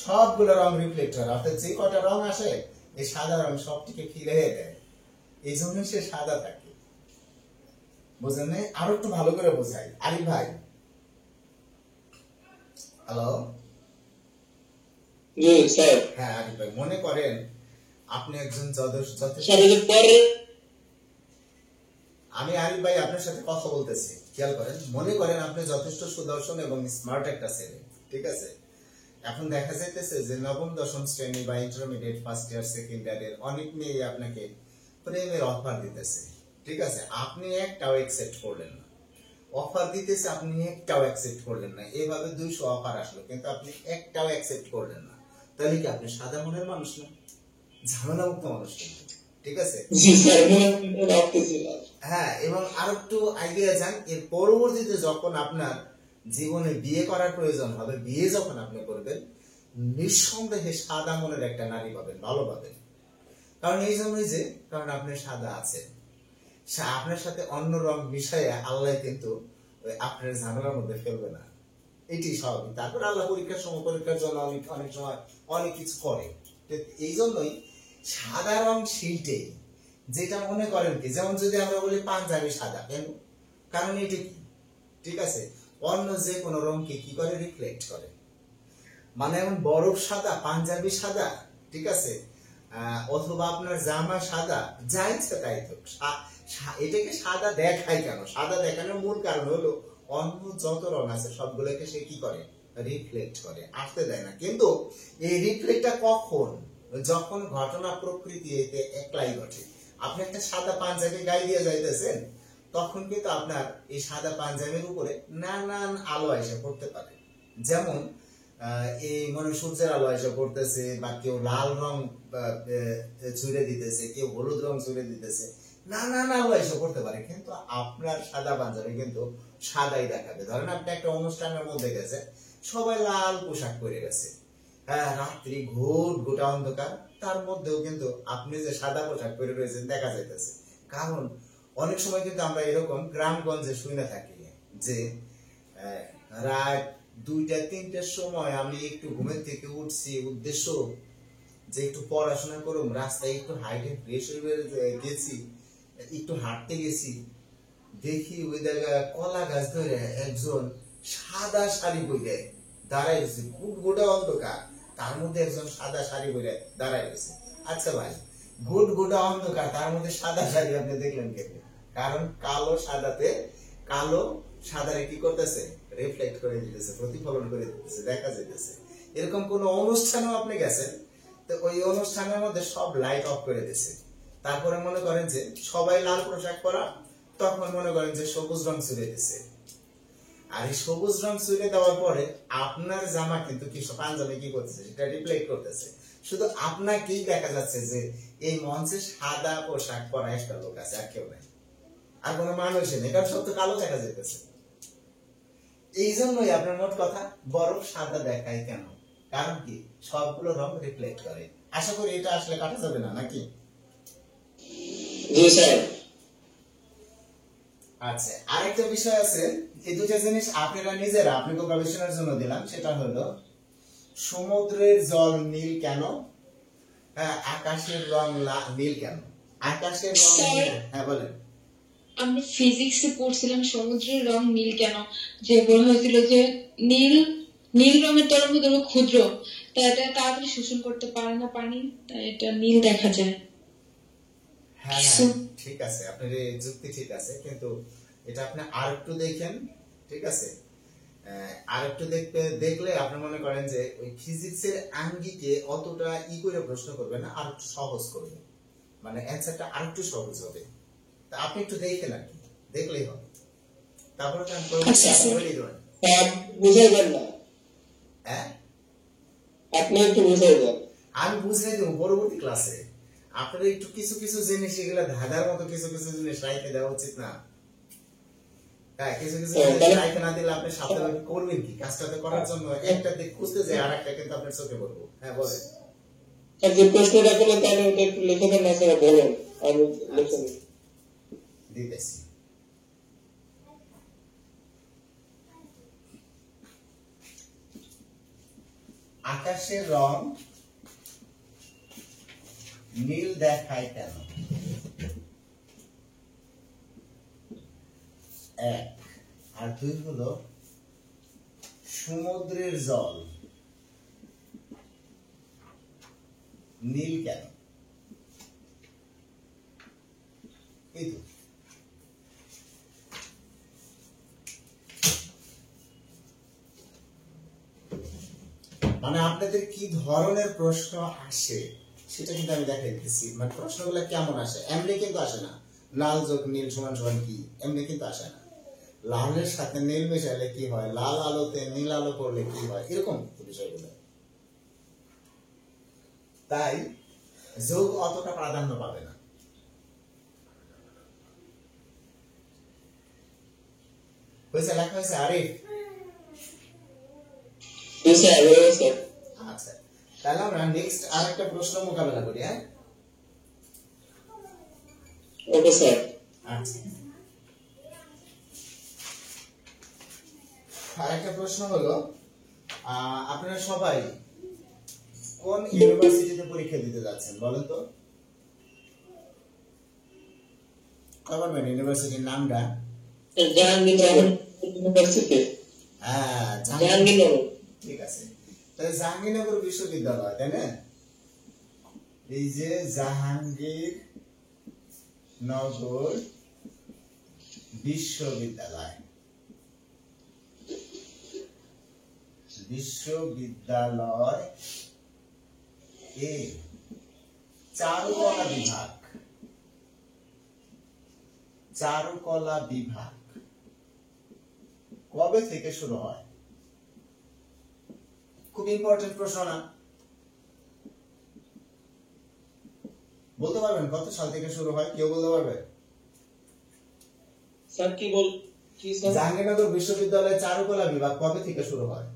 S1: সবগুলো রং রিফ্লেক্ট করে, অর্থাৎ যে কটা রং আসে এই সাদা রং সবটিকে ফিরে দেয়, এই জন্য সে সাদা থাকে। বুঝলেন না? আরো একটু ভালো করে বোঝাই। আরিফ ভাই, হ্যালো।
S3: জি স্যার।
S1: হ্যাঁ আরিফ ভাই, মনে করেন আপনি একজন আমি আরিফ ভাই আপনার সাথে কথা বলতেছি, খেয়াল করেন, মনে করেন আপনি যথেষ্ট সুদর্শন এবং স্মার্ট একটা ছেলে, ঠিক আছে। এখন দেখা যাইতেছে যে নবম দশম শ্রেণী বা ইন্টারমিডিয়েট ফার্স্ট ইয়ার সেকেন্ড ইয়ারের অনেক মেয়ে আপনাকে প্রেমের অফার দিতেছে, ঠিক আছে, আপনি একটাও অ্যাকসেপ্ট করলেন না। অফার দিতেছে, আপনি একটাও অ্যাকসেপ্ট করলেন না, এভাবে 200 অফার আসলো কিন্তু আপনি একটাও অ্যাকসেপ্ট করলেন না, তাহলে কি আপনি সাদা মনের মানুষ না? ঝামেলা মুক্ত মানুষ কিন্তু, ঠিক আছে। হ্যাঁ, এবং আরো একটু আইডিয়া যান, এর পরবর্তীতে যখন আপনার জীবনে বিয়ে করার প্রয়োজন হবে, বিয়ে যখন আপনি করবেন, নিঃসন্দেহে সাদা মনের একটা নারী পাবেন, ভালো পাবেন। কারণ এই জন্যই যে কারণ আপনি সাদা আছেন, আপনার সাথে অন্য রং মিশাইয়া আল্লাহ কিন্তু আপনার ঝামেলার মধ্যে ফেলবে না, এটি স্বাভাবিক। তারপর আল্লাহ পরীক্ষার জন্য অনেক সময় অনেক কিছু করে। এই জন্যই সাদা রং সেইটে যেটা মনে করেন কি, যেমন যদি আমরা বলি পাঞ্জাবি সাদা, কেন? কারণ এটি কি, ঠিক আছে, অন্য যে কোনো রংকে কি করে, রিফ্লেক্ট করে। মানে এমন বরফ সাদা, পাঞ্জাবি সাদা, ঠিক আছে, অথবা আপনার জামা সাদা, যা ইচ্ছা তাই তো, এটাকে সাদা দেখায় কেন? সাদা দেখানোর মূল কারণ হলো অন্য যত রং আছে সবগুলোকে সে কি করে, রিফ্লেক্ট করে, আসতে দেয় না। কিন্তু এই রিফ্লেক্টটা কখন? যখন ঘটনা প্রকৃতি এতে একলাই ঘটে। আপনি একটা সাদা পাঞ্জাবি গায়ে দিয়ে যাইতেছেন, তখন কিন্তু আপনার এই সাদা পাঞ্জাবির উপরে নানান আলো এসে পড়তে পারে, যেমন এই মনে সূর্যের আলো এসে পড়তেছে, বা কেউ লাল রং ছুঁড়ে দিতেছে, কেউ হলুদ রং ছুঁড়ে দিতেছে, নানান আলো এসে পড়তে পারে, কিন্তু আপনার সাদা পাঞ্জাবি কিন্তু সাদাই দেখাবে। ধরেন আপনি একটা অনুষ্ঠানের মধ্যে গেছেন, সবাই লাল পোশাক পরে গেছে, হ্যাঁ, রাত্রি গোটা অন্ধকার, তার মধ্যেও কিন্তু আপনি যে সাদা পোশাক পরে রয়েছেন দেখা যাইতেছে। কারণ অনেক সময় কিন্তু আমরা এরকম গ্রামগঞ্জে শুনে থাকি যে রাত 2টা-3টার সময় আমি একটু ঘুমের থেকে উঠছি, উদ্দেশ্য যে একটু পড়াশোনা করুম, রাস্তায় একটু হাইটে ফ্রেশ হয়ে গেছি, একটু হাঁটতে গেছি, দেখি ওই জায়গায় কলা গাছ ধরে একজন সাদা শাড়ি পরে দাঁড়ায় গেছে, গোটা অন্ধকার, তার মধ্যে একজন সাদা শাড়ি পরে দাঁড়ায় গেছে। আচ্ছা ভাই, গোটা অন্ধকার, তার মধ্যে সাদা শাড়ি আপনি দেখলেন কেন? কারণ কালো সাদাতে কালো সাদারে কি করতেছে, রিফ্লেক্ট করে দিতেছে, প্রতিফলন করে দিতেছে, দেখা যাইতেছে। এরকম কোন অনুষ্ঠানেও আপনি গেছেন, তো ওই অনুষ্ঠানের মধ্যে সব লাইট অফ করে দিয়েছে, তারপরে মনে করেন যে সবাই লাল পোশাক পরা, তখন মনে করেন যে সবুজ রং ছুড়ে দিচ্ছে। আর এই সবুজ রং ছুড়ে দেওয়ার পরে আপনার জামা কিন্তু কি পাঞ্জাবি কি করতেছে, সেটা রিফ্লেক্ট করতেছে। শুধু আপনাকেই দেখা যাচ্ছে যে এই মঞ্চে সাদা পোশাক পরা একটা লোক আছে, আর কেউ নাই, আর কোনো মানুষই নেই, কারণ সব তো কালো দেখা যেতেছে। এই জন্যই আপনার মোট কথা বরফ সাদা দেখায় কেন, কারণ কি সবগুলো রং রিফ্লেক্ট করে। আশা করি এটা আসলে কাটা যাবে না নাকি?
S3: জি স্যার।
S1: আচ্ছা, আরেকটা বিষয় আছে, এই দুটো জিনিস আপনারা নিজেরা আপনাকে গবেষণার জন্য দিলাম, সেটা হলো সমুদ্রের জল নীল কেন, আকাশের রং নীল কেন? আকাশের রং নীল, হ্যাঁ বলেন।
S2: আমরা ফিজিক্সে পড়ছিলাম সমুদ্রের রং নীল কেন, যে বলা হয়েছিল যে নীল নীল রঙের তরঙ্গ ধরো ক্ষুদ্র, তাই এটা তাড়াতাড়ি শোষণ করতে পারে না পানি, তাই এটা নীল দেখা যায়।
S1: হ্যাঁ ঠিক আছে, আপনার এই যুক্তি ঠিক আছে, কিন্তু এটা আপনি আরেকটু দেখেন, ঠিক আছে? আরেকটু দেখলে আপনি মনে করেন যে ওই ফিজিক্সের আঙ্গিকে অতটা করে প্রশ্ন করবে না, আর একটু সহজ করবে, মানে অ্যান্সারটা আরেকটু সহজ হবে। তা আপনি একটু দেখেন, আর কি দেখলেই হবে, তারপরে তো আমি বলে দেবেন।
S3: বুঝাই দেন না,
S1: হ্যাঁ
S3: আপনি একটু বুঝাই দেন।
S1: আমি বুঝাই দেবো পরবর্তী ক্লাসে। আপনার একটু কিছু কিছু জিনিস, এগুলা ধাঁধার মতো কিছু কিছু জিনিস রাইখে দেওয়া উচিত না? হ্যাঁ, কিছু কিছু জিনিস রাইখে না দিলে আপনি সাবধানে করবেন কি, কাজটাতে করার জন্য একটা দিক খুঁজতে যায়, আর একটা কিন্তু আপনার চোখে পড়বো। হ্যাঁ বলেন।
S3: যে প্রশ্নটা করলেন তাহলে ওটা একটু লিখে দেন না স্যার, বলেন, আমি লিখে দিই।
S1: দিতেছি। আকাশের রং নীল দেখায় কেন? এক। আর দুই হলো সমুদ্রের জল নীল কেন? এই তো। মানে আপনাদের কি ধরনের প্রশ্ন আসে সেটা কিন্তু আমি দেখাই দিচ্ছি। মানে প্রশ্নগুলো কেমন আসে, এমনি কিন্তু আসে না লাল যোগ নীল সমান সমান কি, এমনি কিন্তু আসে না। লালের সাথে নীল মেশালে কি হয়, লাল আলোতে নীল আলো পড়লে কি হয়, এরকম বিষয়গুলো। তাই যোগ অতটা প্রাধান্য পাবে না। হয়েছে, লেখা হয়েছে আরিফ? আচ্ছা, তাহলে আমরা নেক্সট আরেকটা প্রশ্ন মোকাবেলা করি। হ্যাঁ
S3: ওকে স্যার।
S1: আচ্ছা, আরেকটা প্রশ্ন হলো, আপনারা সবাই কোন ইউনিভার্সিটিতে পরীক্ষা দিতে যাচ্ছেন বলেন তো? গভর্নমেন্ট ইউনিভার্সিটির নামটা?
S3: জাহাঙ্গীরনগর ইউনিভার্সিটি।
S1: হ্যাঁ,
S3: জাহাঙ্গীরনগর।
S1: ঠিক আছে, তাহলে জাহাঙ্গীরনগর বিশ্ববিদ্যালয়, তাই না? এই যে জাহাঙ্গীরনগর বিশ্ববিদ্যালয়, বিশ্ববিদ্যালয় এ চারুকলা বিভাগ, চারুকলা বিভাগ কবে থেকে শুরু হয়? খুব ইম্পর্টেন্ট প্রশ্ন না? বলতে পারবেন কত সাল থেকে শুরু হয়? কেউ বলতে পারবে?
S3: স্যার কি বল, কি স্যার?
S1: জাহাঙ্গীরনগর বিশ্ববিদ্যালয়ের চারুকলা বিভাগ কবে থেকে শুরু হয়?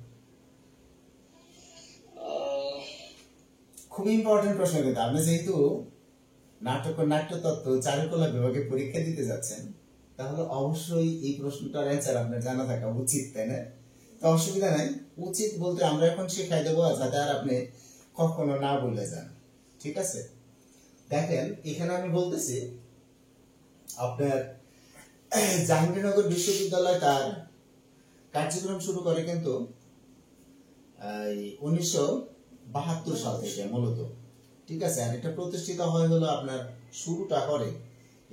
S1: খুব ইম্পর্টেন্ট প্রশ্ন, কিন্তু আপনি যেহেতু নাট্যতত্ত্ব চারুকলা বিভাগে পরীক্ষা দিতে যাচ্ছেন, তাহলে অবশ্যই এই প্রশ্নটার অ্যান্সার আপনার জানা থাকা উচিত, তাই না? তো অসুবিধা নাই, উচিত বলতে আমরা এখন শিখাই দেবো, যাতে আর আপনি কখনো না বলে যান, ঠিক আছে? দেখেন, এখানে আমি বলতেছি আপনার জাহাঙ্গীরনগর বিশ্ববিদ্যালয় তার কার্যক্রম শুরু করে কিন্তু 1972 সাল থেকে মূলত, ঠিক আছে? আর এটা প্রতিষ্ঠিত হয় হলো আপনার, শুরুটা করে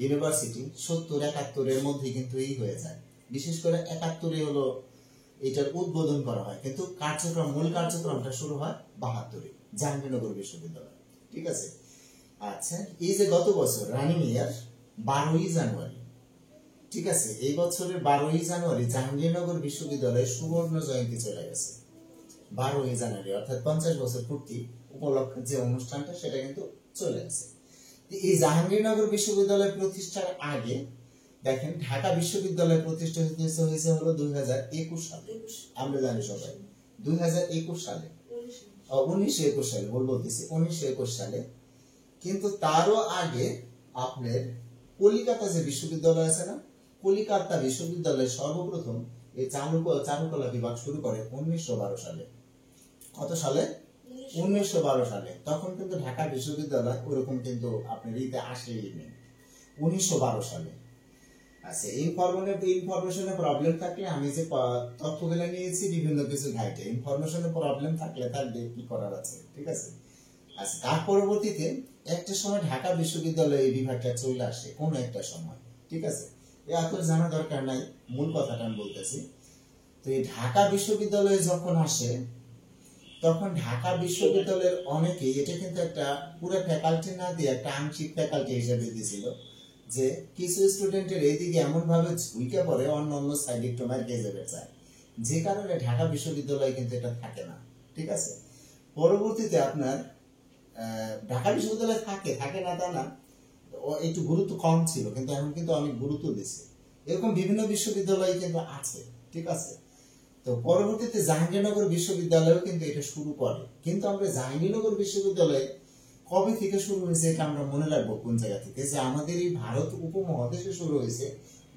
S1: ইউনিভার্সিটি 70-71 মধ্যে কিন্তু এই হয়ে যায়। বিশেষ করে 71 হলো এটার উদ্বোধন করা হয়, কিন্তু মূল কার্যক্রমটা শুরু হয় 72 জাহাঙ্গীরনগর বিশ্ববিদ্যালয়। ঠিক আছে। আচ্ছা, এই যে গত বছর রানিং ইয়ার 12ই জানুয়ারি, ঠিক আছে, এই বছরের 12ই জানুয়ারি জাহাঙ্গীরনগর বিশ্ববিদ্যালয়ের সুবর্ণ জয়ন্তী চলে গেছে। 12ই জানুয়ারি অর্থাৎ 50 বছর পূর্তি উপলক্ষে যে অনুষ্ঠানটা সেটা কিন্তু চলে গেছে। এই জাহাঙ্গীরনগর বিশ্ববিদ্যালয় প্রতিষ্ঠার আগে দেখেন ঢাকা বিশ্ববিদ্যালয় প্রতিষ্ঠিত হয়েছে হলো 2021 সালে। আমরা জানি সবাই 2021 সালে, 1921 সালে বলতেছি 1921 সালে। কিন্তু তারও আগে আপনার কলিকাতা যে বিশ্ববিদ্যালয় আছে না, কলিকাতা বিশ্ববিদ্যালয় সর্বপ্রথম এই চারুকলা বিভাগ শুরু করে 1912 সালে। কত সালে? 1912 সালে। তখন কিন্তু ঢাকা বিশ্ববিদ্যালয় ওরকম কিন্তু আপনার ইতে আসেনি 1912 সালে। আচ্ছা, ইনফরমেশনে প্রবলেম থাকলে আমি যে তথ্যগুলো নিয়েছি বিভিন্ন কিছু ঘাইটে, ইনফরমেশনে প্রবলেম থাকলে কি করার আছে, ঠিক আছে। আচ্ছা, তার পরবর্তীতে একটা সময় ঢাকা বিশ্ববিদ্যালয়ে এই বিভাগটা চলে আসে কোনো একটা সময়, ঠিক আছে। এত জানা দরকার নাই, মূল কথাটা আমি বলতেছি। তো এই ঢাকা বিশ্ববিদ্যালয়ে যখন আসে তখন ঢাকা বিশ্ববিদ্যালয়ের অনেকেই এটা কিন্তু একটা পুরো ফ্যাকাল্টি না দিয়ে একটা আংশিক ফ্যাকাল্টি হিসেবে দিয়েছিল, যে কিছু স্টুডেন্টের এইদিকে এমন ভাবে ঝুঁকে পড়ে অন্য সাইডে একটু মার্কে যাবে চায়, যে কারণে ঢাকা বিশ্ববিদ্যালয়ে কিন্তু এটা থাকে না, ঠিক আছে। পরবর্তীতে আপনার ঢাকা বিশ্ববিদ্যালয় থাকে না তা না, একটু গুরুত্ব কম ছিল, কিন্তু এখন কিন্তু অনেক গুরুত্ব দিচ্ছে। এরকম বিভিন্ন বিশ্ববিদ্যালয় কিন্তু আছে, ঠিক আছে। তো পরবর্তীতে জাহাঙ্গীরনগর বিশ্ববিদ্যালয়ও কিন্তু এটা শুরু করে। কিন্তু আমরা জাহাঙ্গীরনগর বিশ্ববিদ্যালয় কবে থেকে শুরু হয়েছে এটা আমরা মনে রাখবো কোন জায়গা থেকে, যে আমাদের এই ভারত উপমহাদেশে শুরু হয়েছে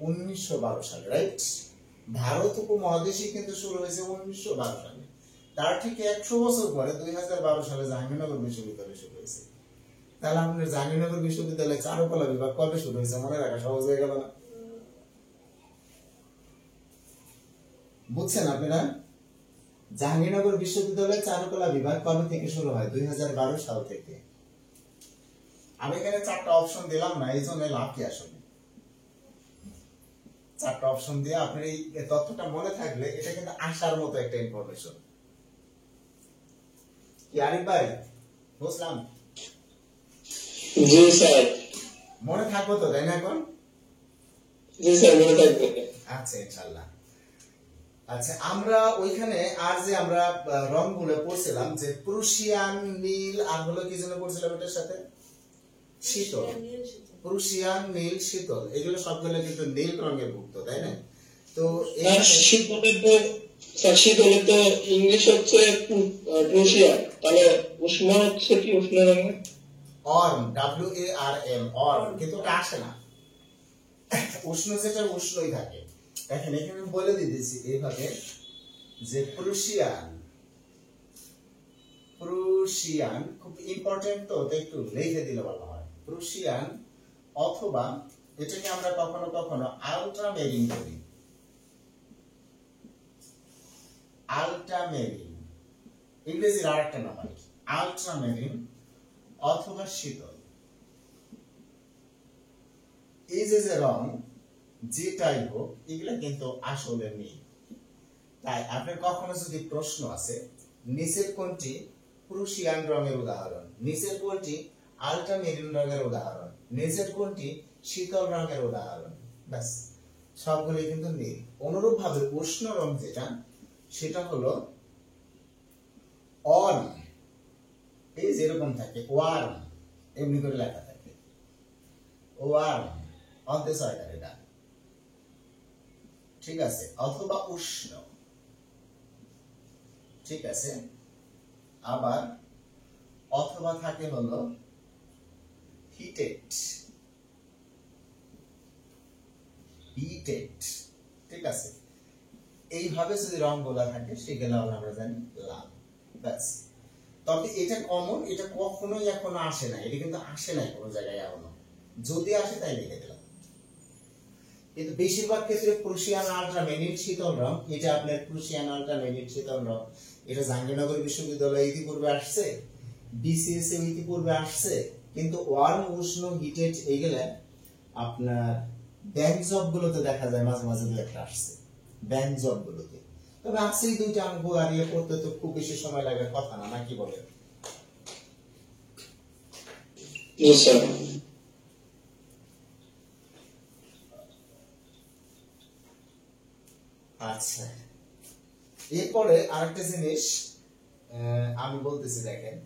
S1: 1912 সালে, রাইট। ভারত উপমহাদেশে কিন্তু শুরু হয়েছে 1912 সালে। তার ঠিক 100 বছর পরে 2012 সালে জাহাঙ্গীরনগর বিশ্ববিদ্যালয় শুরু হয়েছে। তাহলে আমাদের জাহাঙ্গীরনগর বিশ্ববিদ্যালয়ে চারুকলা বিভাগ কবে শুরু হয়েছে মনে রাখা সহজ হয়ে গেল না? বুঝছেন আপনারা? জাহাঙ্গীরনগর বিশ্ববিদ্যালয়ে চারুকলা বিভাগ কবে থেকে শুরু হয়? 2012 সাল থেকে। আমি এখানে 4টা অপশন দিলাম না, এই জন্য লাভ কি আসলে? 4টা অপশন দিয়ে আপনার এই তথ্যটা মনে থাকলে এটা কিন্তু আসার মতো একটা ইনফরমেশন। কি আরিফ ভাই বুঝলাম?
S3: জি স্যার।
S1: মনে থাকবো তো, তাই না? এখন
S3: জি স্যার, মনে থাকবে।
S1: আচ্ছা, ইনশাআল্লাহ। আচ্ছা, আমরা ওইখানে আর যে আমরা রংগুলো পড়ছিলাম, যে প্রুশিয়ান, নীল, আর হলো কি যেন পড়ছিলাম এটার সাথে শীতল। প্রুশিয়ান, নীল, শীতল, এগুলো সবগুলো কিন্তু নীল রঙের ভুক্ত, তাই না? তো
S3: শীতলের তো ইংলিশ হচ্ছে প্রুশিয়ান, তাহলে উষ্ণ হচ্ছে কি উষ্ণ রঙের?
S1: অর্ম, WARM, অর্ম, কিন্তু ওটা আসে না। উষ্ণ যেটা উষ্ণই থাকে। দেখেন এখানে বলে দিতেছি এইভাবে, যে প্রুশিয়ান খুব ইম্পর্টেন্ট, তো একটু লিখে দিলে ভালো হয়। প্রুশিয়ান অথবা এটাকে আমরা কখনো কখনো আল্ট্রামেরিন করি, আল্ট্রামেরিন ইংরেজির আরেকটা নাম আর কি, আল্ট্রামেরিন অথবা শীতল। এই যে রং যেটাই হোক এগুলা কিন্তু আসলে নেই। তাই আপনার কখনো যদি প্রশ্ন আছে নিচের কোনটি প্রুশিয়ান রঙের উদাহরণ, নিচের কোনটি আল্ট্রামেরিন রঙের উদাহরণ, নিচের কোনটি শীতল রঙের উদাহরণ, ব্যাস সবগুলো কিন্তু নীল। অনুরূপ ভাবে উষ্ণ রং যেটা, সেটা হলো অর্ম, এই যেরকম থাকে ওয়ার্ম, এমনি করে লেখা থাকে ওয়ার্ম, অন্তে ছয়টার এটা, ঠিক আছে, অথবা উষ্ণ, ঠিক আছে। আবার অথবা থাকে হলো হিটেড, ঠিক আছে। এইভাবে যদি রং গুলা থাকে সেগুলো আমরা জানি লাল, ব্যাস। তবে এটা কমন, এটা কখনোই এখনো আসে না, এটা কিন্তু আসে নাই কোনো জায়গায় এখনো, যদি আসে তাই লিখে দিলাম। কিন্তু বেশিরভাগ ক্ষেত্রে প্রুশিয়ান আল্ট্রামেরিন শীতল রং, এটা আপনার প্রুশিয়ান আল্ট্রামেরিন শীতল রং, এটা জাহাঙ্গীরনগর বিশ্ববিদ্যালয়ে ইতিপূর্বে আসছে, BCS এ ইতিপূর্বে আসছে, কিন্তু ওয়ার্ম, উষ্ণ, হিটেড এইগুলা আপনার ব্যঞ্জক গুলোতে দেখা যায় মাঝে মাঝে দু একটা আসছে ব্যঞ্জক গুলোতে, তবে আসছে এই দুইটা অঙ্ক আর ইয়ে করতে তো খুব বেশি সময় লাগার কথা না, নাকি বলেন?
S3: জি স্যার।
S1: আচ্ছা, এরপরে আরেকটা জিনিস আমি বলতেছি, দেখেন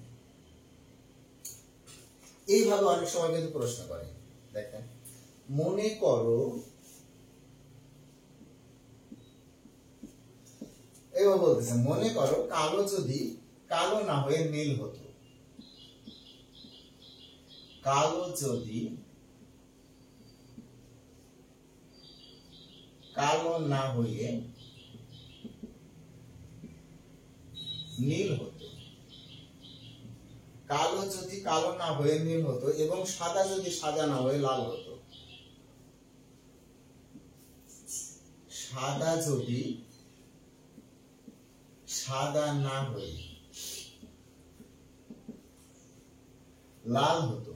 S1: এইভাবে অনেক সময় কিন্তু প্রশ্ন করে। দেখেন, মনে করো এবার বলতেছে, মনে করো কালো যদি কালো না হয়ে নীল হতো, কালো যদি কালো না হয়ে নীল হতো, কালো যদি কালো না হয়ে নীল হতো এবং সাদা যদি সাদা না হয়ে লাল হতো, সাদা যদি সাদা না হয়ে লাল হতো,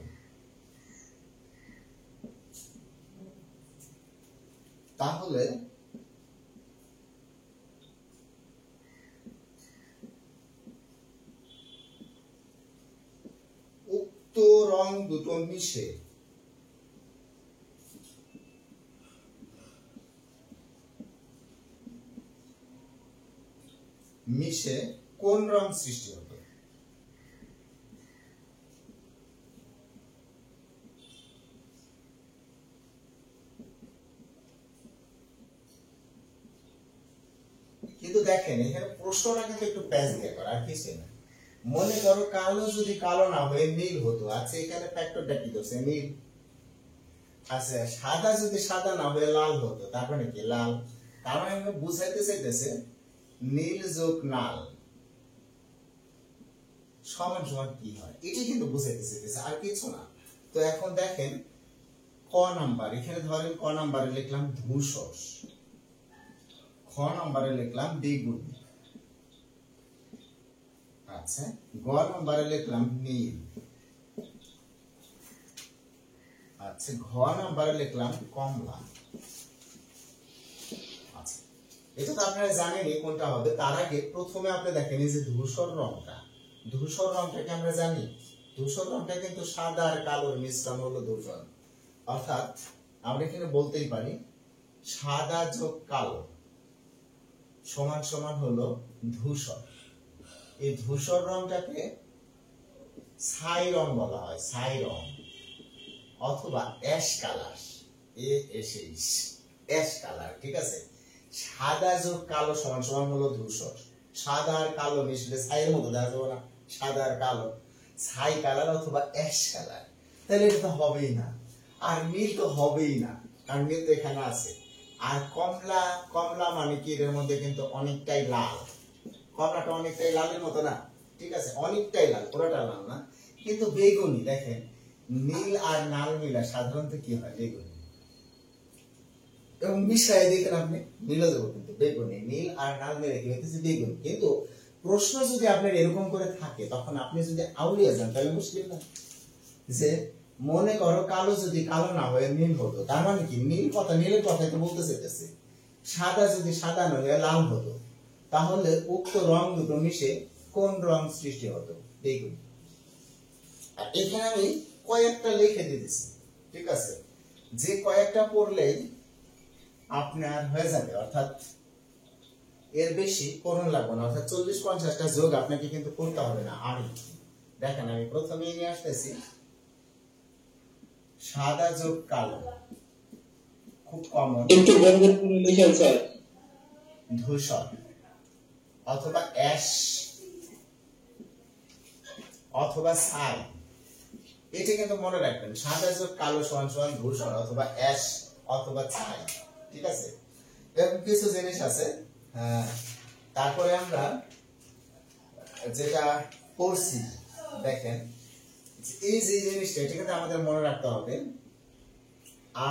S1: তাহলে উক্ত রং দুটো মিশে কোন রং সৃষ্টি হতো? কিন্তু দেখেন এখানে প্রশ্নটা কিন্তু একটু প্যাচ দিয়ে করা, আর কিছু না। মনে করো কালো যদি কালো না হয়ে নীল হতো, আচ্ছা এখানে ফ্যাক্টরটা কি করছে? নীল। আচ্ছা, সাদা যদি সাদা না হয়ে লাল হতো, তার মানে কি? লাল। তার মানে আমরা বুঝাইতে চাইতেছে নীল যোগ লাল সমান সমান কি হয়, এটি কিন্তু বুঝাইতে চাইতেছে, আর কিছু না। তো এখন দেখেন ক নাম্বার, এখানে ধরেন ক নাম্বারে লিখলাম ধূসর, খ নাম্বারে লিখলাম বেগুন, আচ্ছা গ নাম্বারে লিখলাম নীল, আচ্ছা ঘ নাম্বারে লিখলাম কমলা। আচ্ছা, এটা তো আপনারা জানেনই কোনটা হবে। তার আগে প্রথমে আপনি দেখেন এই যে ধূসর রংটা, ধূসর রংটাকে আমরা জানি, ধূসর রংটা কিন্তু সাদা আর কালোর মিশ্রণ হলো ধূসর, অর্থাৎ আমরা এখানে বলতেই পারি সাদা যোগ কালো সমান সমান হলো ধূসর। এই ধূসর রংটাকে ছাই রং বলা হয়, ছাই রং অথবা অ্যাশ কালার, অ্যাশ কালার, ঠিক আছে। সাদা যোগ কালো সমান সমান হলো ধূসর, সাদা আর কালো মিশলে ছাইয়ের মতো দেখা যাবে না, সাদা আর কালো, ছাই কালার অথবা অ্যাশ কালার। তাহলে এটা তো হবেই না, আর নীল তো হবেই না, আর নীল তো এখানে আছে। আর কমলা, কমলা মানে কি? এর মধ্যে কিন্তু অনেকটাই লাল, কমলাটা অনেকটাই লালের মতো না, ঠিক আছে, অনেকটাই লাল, পুরোটা লাল না। কিন্তু বেগুনি, দেখেন নীল আর লাল মিলা সাধারণত কি হয়? বেগুনি। এবং মিশাই দেখেন আপনি মিলে দেবো, কিন্তু বেগুনি, নীল আর লাল মিলে কি হইতেছে? বেগুনি। কিন্তু প্রশ্ন যদি আপনার এরকম করে থাকে, তখন আপনি যদি আউলিয়া যান তাহলে মুশকিল না। যে মনে করো কালো যদি কালো না হয়ে নীল হতো, তার মানে কি? নীল কথা, নীলের কথাই তো বলতে চাইতেছে। সাদা যদি সাদা না হয়ে লাল হতো, তাহলে উক্ত রং দুটো মিশে কোন রং সৃষ্টি হতো? বেগুনি। আর এখানে আমি কয়েকটা লিখে দিতেছি, ঠিক আছে, যে কয়েকটা পড়লেই আপনার হয়ে যাবে, অর্থাৎ এর বেশি করণ লাগবে না, অর্থাৎ 40-50টা যোগ আপনাকে কিন্তু করতে হবে না। আর দেখেন আমি প্রথমে নিয়ে আসতেছি সাদা যোগ কালো, খুব কমন,
S3: একটু বড় করে লিখেন স্যার।
S1: ধূসর অথবা অ্যাশ অথবা ছাই, এটা কিন্তু মনে রাখবেন, সাদা যোগ কালো সমান সমান ধূসর অথবা অ্যাশ অথবা ছাই, ঠিক আছে। এরকম কিছু জিনিস আছে। তারপরে আমরা যেটা পড়ছি, দেখেন এই যে জিনিসটা, এটা কিন্তু আমাদের মনে রাখতে হবে,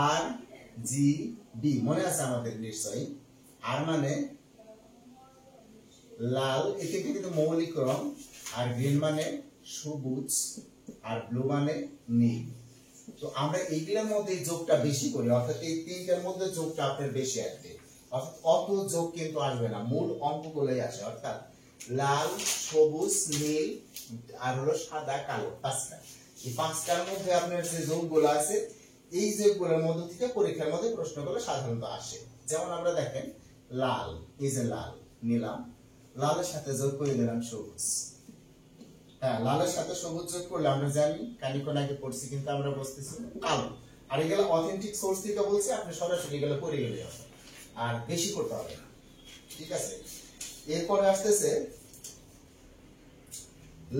S1: আর জি বি, মনে আছে আমাদের নিশ্চয়ই। আর মানে লাল, এটা কিন্তু মৌলিক রং, আর গ্রিন মানে সবুজ, আর ব্লু মানে নীল। তো আমরা এইগুলোর মধ্যে যোগটা বেশি করি, অর্থাৎ এই তিনটার মধ্যে যোগটা আপনার বেশি আসবে, অর্থাৎ অত যোগ কিন্তু আসবে না, মূল অঙ্কগুলোই আসে, অর্থাৎ লাল, সবুজ, নীল আর হলো সাদা, কালো, পাঁচটা। এই পাঁচটার মধ্যে আপনার যে যোগগুলো আছে, এই যোগগুলোর মধ্যে থেকে পরীক্ষার মধ্যে প্রশ্নগুলো সাধারণত আসে। যেমন আমরা দেখেন লাল, এই যে লাল নিলাম, লালের সাথে যোগ করে দিলাম সবুজ। হ্যাঁ, লালের সাথে সবুজ যোগ করলে আমরা জানি, খানিকক্ষণ আগে পড়ছি কিন্তু আমরা বুঝতেছি কালো। আর এগুলো অথেন্টিক সোর্স থেকে বলছি, আপনি সরাসরি এগুলো পড়ে গেলে হবে, আর বেশি করতে হবে না, ঠিক আছে। এরপরে আসতেছে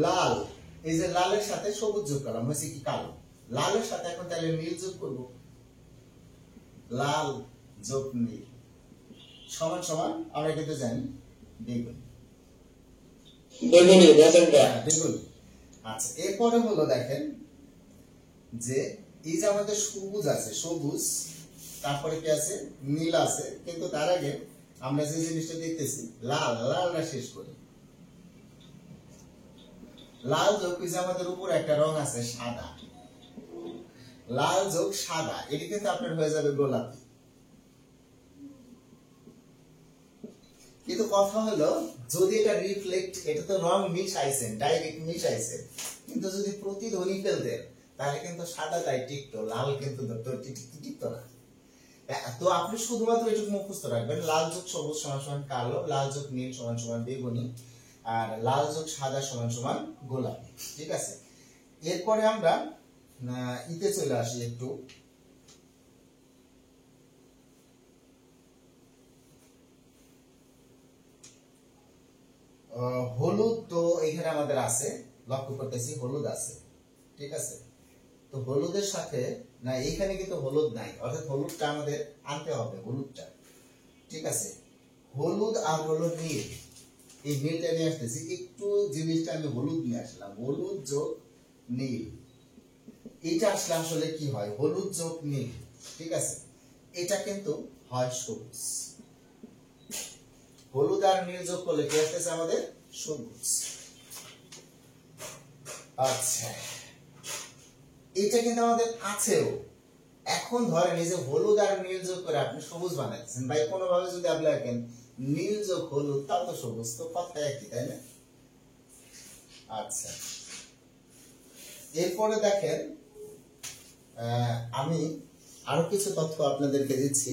S1: লাল, এই যে লালের সাথে সবুজ যোগ করলাম, হয়েছে কি কালো। লালের সাথে এখন তাহলে নীল যোগ করব, লাল যোগ নীল সমান সমান আমরা কিন্তু জানি বেগুনি।
S3: বেগুনি, বেগুনটা
S1: বেগুনি। আচ্ছা, এরপরে হলো দেখেন যে এই যে আমাদের সবুজ আছে, সবুজ, তারপরে কি আছে নীল আছে, কিন্তু তার আগে আমরা যে জিনিসটা দেখতেছি লাল, লালটা শেষ করি। লাল যোগ যে আমাদের উপরে একটা রং আছে সাদা, লাল যোগ সাদা, এটি কিন্তু আপনার হয়ে যাবে গোলাপি। কিন্তু কথা হলো যদি এটা রিফ্লেক্ট, এটা তো রং মিশাইছেন, ডাইরেক্ট মিশাইছেন, কিন্তু যদি প্রতিধ্বনি ফেলতেন তাহলে কিন্তু সাদাটাই টিকতো, লাল কিন্তু টিকতো না। তো আপনি শুধুমাত্র এটুকু মুখস্থ রাখবেন, লাল যোগ সবুজ সমান সমান কালো, লাল যোগ নীল সমান সমান বেগুনি, আর লাল যোগ সাদা সমান সমান গোলাপি, ঠিক আছে। এরপরে আমরা ইতে চলে আসি একটু, হলুদ। তো এখানে আমাদের আছে, লক্ষ্য করতেছি হলুদ আছে, ঠিক আছে। তো হলুদের সাথে না, এইখানে কিন্তু হলুদ নাই, অর্থাৎ হলুদটা আমাদের আনতে হবে, হলুদটা, ঠিক আছে। হলুদ আর হলো নীল, এই নীলটা নিয়ে আসতেছি একটু, জিনিসটা আমি হলুদ নিয়ে আসলাম, হলুদ যোগ নীল, এটা আসলে আসলে কি হয়, হলুদ যোগ নীল, ঠিক আছে। এটা কিন্তু হয় সবুজ, হলুদ আর নীল যোগ করলে কি আসতেছে আমাদের সবুজ। আচ্ছা, এটা কিন্তু আমাদের আছেও। এখন ধরেন এই যে হলুদ আর নীল যোগ করে আপনি সবুজ বানাচ্ছেন, ভাই কোনোভাবে যদি আপনি রাখেন নীল যোগ হলুদ, তাও তো সবুজ, তো কথা একই, তাই না? আচ্ছা, এরপরে দেখেন আমি আরো কিছু তথ্য আপনাদেরকে দিচ্ছি।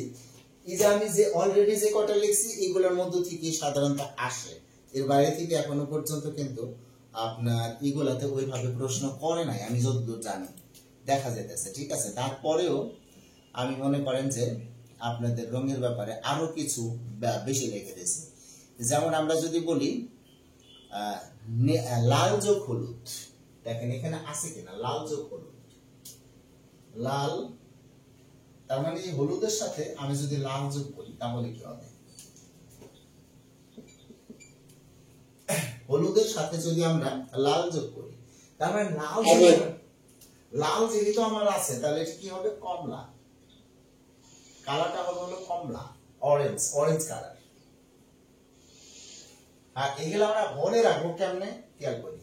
S1: এই যে আমি যে অলরেডি যে কটা লিখছি এগুলোর মধ্য থেকে সাধারণত আসে, এর বাইরে থেকে এখনো পর্যন্ত কিন্তু আপনার এগুলাতে ওইভাবে প্রশ্ন করে নাই, আমি যতদূর জানি দেখা যেতেছে, ঠিক আছে। তারপরেও আমি মনে করেন যে আপনাদের রঙের ব্যাপারে আরো কিছু বেশি লিখে দিয়েছি। যেমন আমরা যদি বলি লাল যোগ হলুদ, দেখেন এখানে আছে কিনা লাল যোগ হলুদ, লাল, তার মানে এই হলুদের সাথে আমি যদি লাল যোগ করি তাহলে কি হবে, হলুদের সাথে যদি আমরা লাল যোগ করি তার মানে লাল যেহেতু আমার আছে তাহলে এটা কি হবে, কমলা, কালারটা হবে হলো কমলা, অরেঞ্জ, অরেঞ্জ কালার। আর এগুলো আমরা মনে রাখবো কেমনে, খেয়াল করি,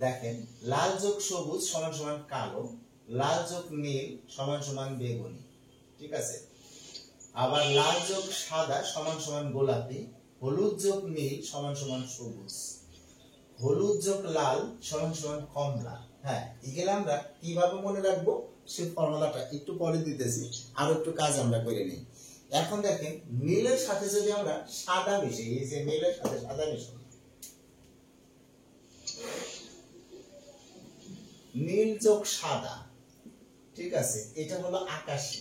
S1: দেখেন লাল যোগ সবুজ সমান সমান কালো, লাল যোগ নীল সমান সমান বেগুনি, ঠিক আছে। আবার লাল যোগ সাদা সমান সমান গোলাপি, হলুদ যোগ নীল সমান সমান সবুজ, হলুদ যোগ লাল সমান সমান কমলা। হ্যাঁ, এগুলো আমরা কিভাবে মনে রাখবো সেই ফর্মুলাটা একটু পরে দিতেছি, আরো একটু কাজ আমরা করে নিই। এখন দেখেন নীলের সাথে যদি আমরা সাদা মিশাই, এই যে নীলের সাথে সাদা মিশাই, নীল যোগ সাদা, ঠিক আছে, এটা হলো আকাশী,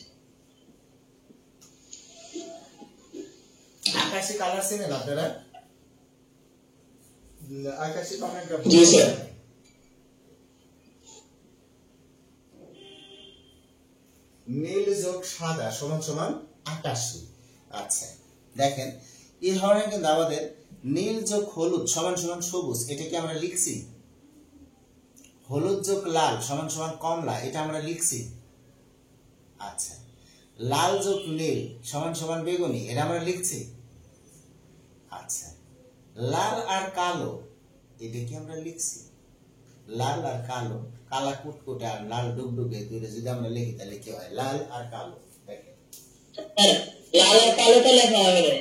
S1: আকাশী কালার চেনেন আপনারা, আকাশী কমেন্টটা নীল যোগ সাদা সমান সমান আকাশী। আচ্ছা, দেখেন এই ধরনের কিন্তু আমাদের নীল যোগ হলুদ সমান সমান সবুজ, এটা কি আমরা লিখছি, হলুদ যোগ লাল সমান সমান কমলা, এটা আমরা লিখছি। আচ্ছা, লাল যোগ নীল সমান সমান বেগুনি, এটা আমরা লিখছি। আচ্ছা, লাল আর কালো, এটা কি আমরা লিখছি, লাল আর কালো, কালা কুটকুটে আর লাল ডুগডুগে দুইটা যদি আমরা লিখি তাহলে কি হয়? লাল আর কালো। দেখেন
S3: লাল আর কালোটা লেখা হবে না।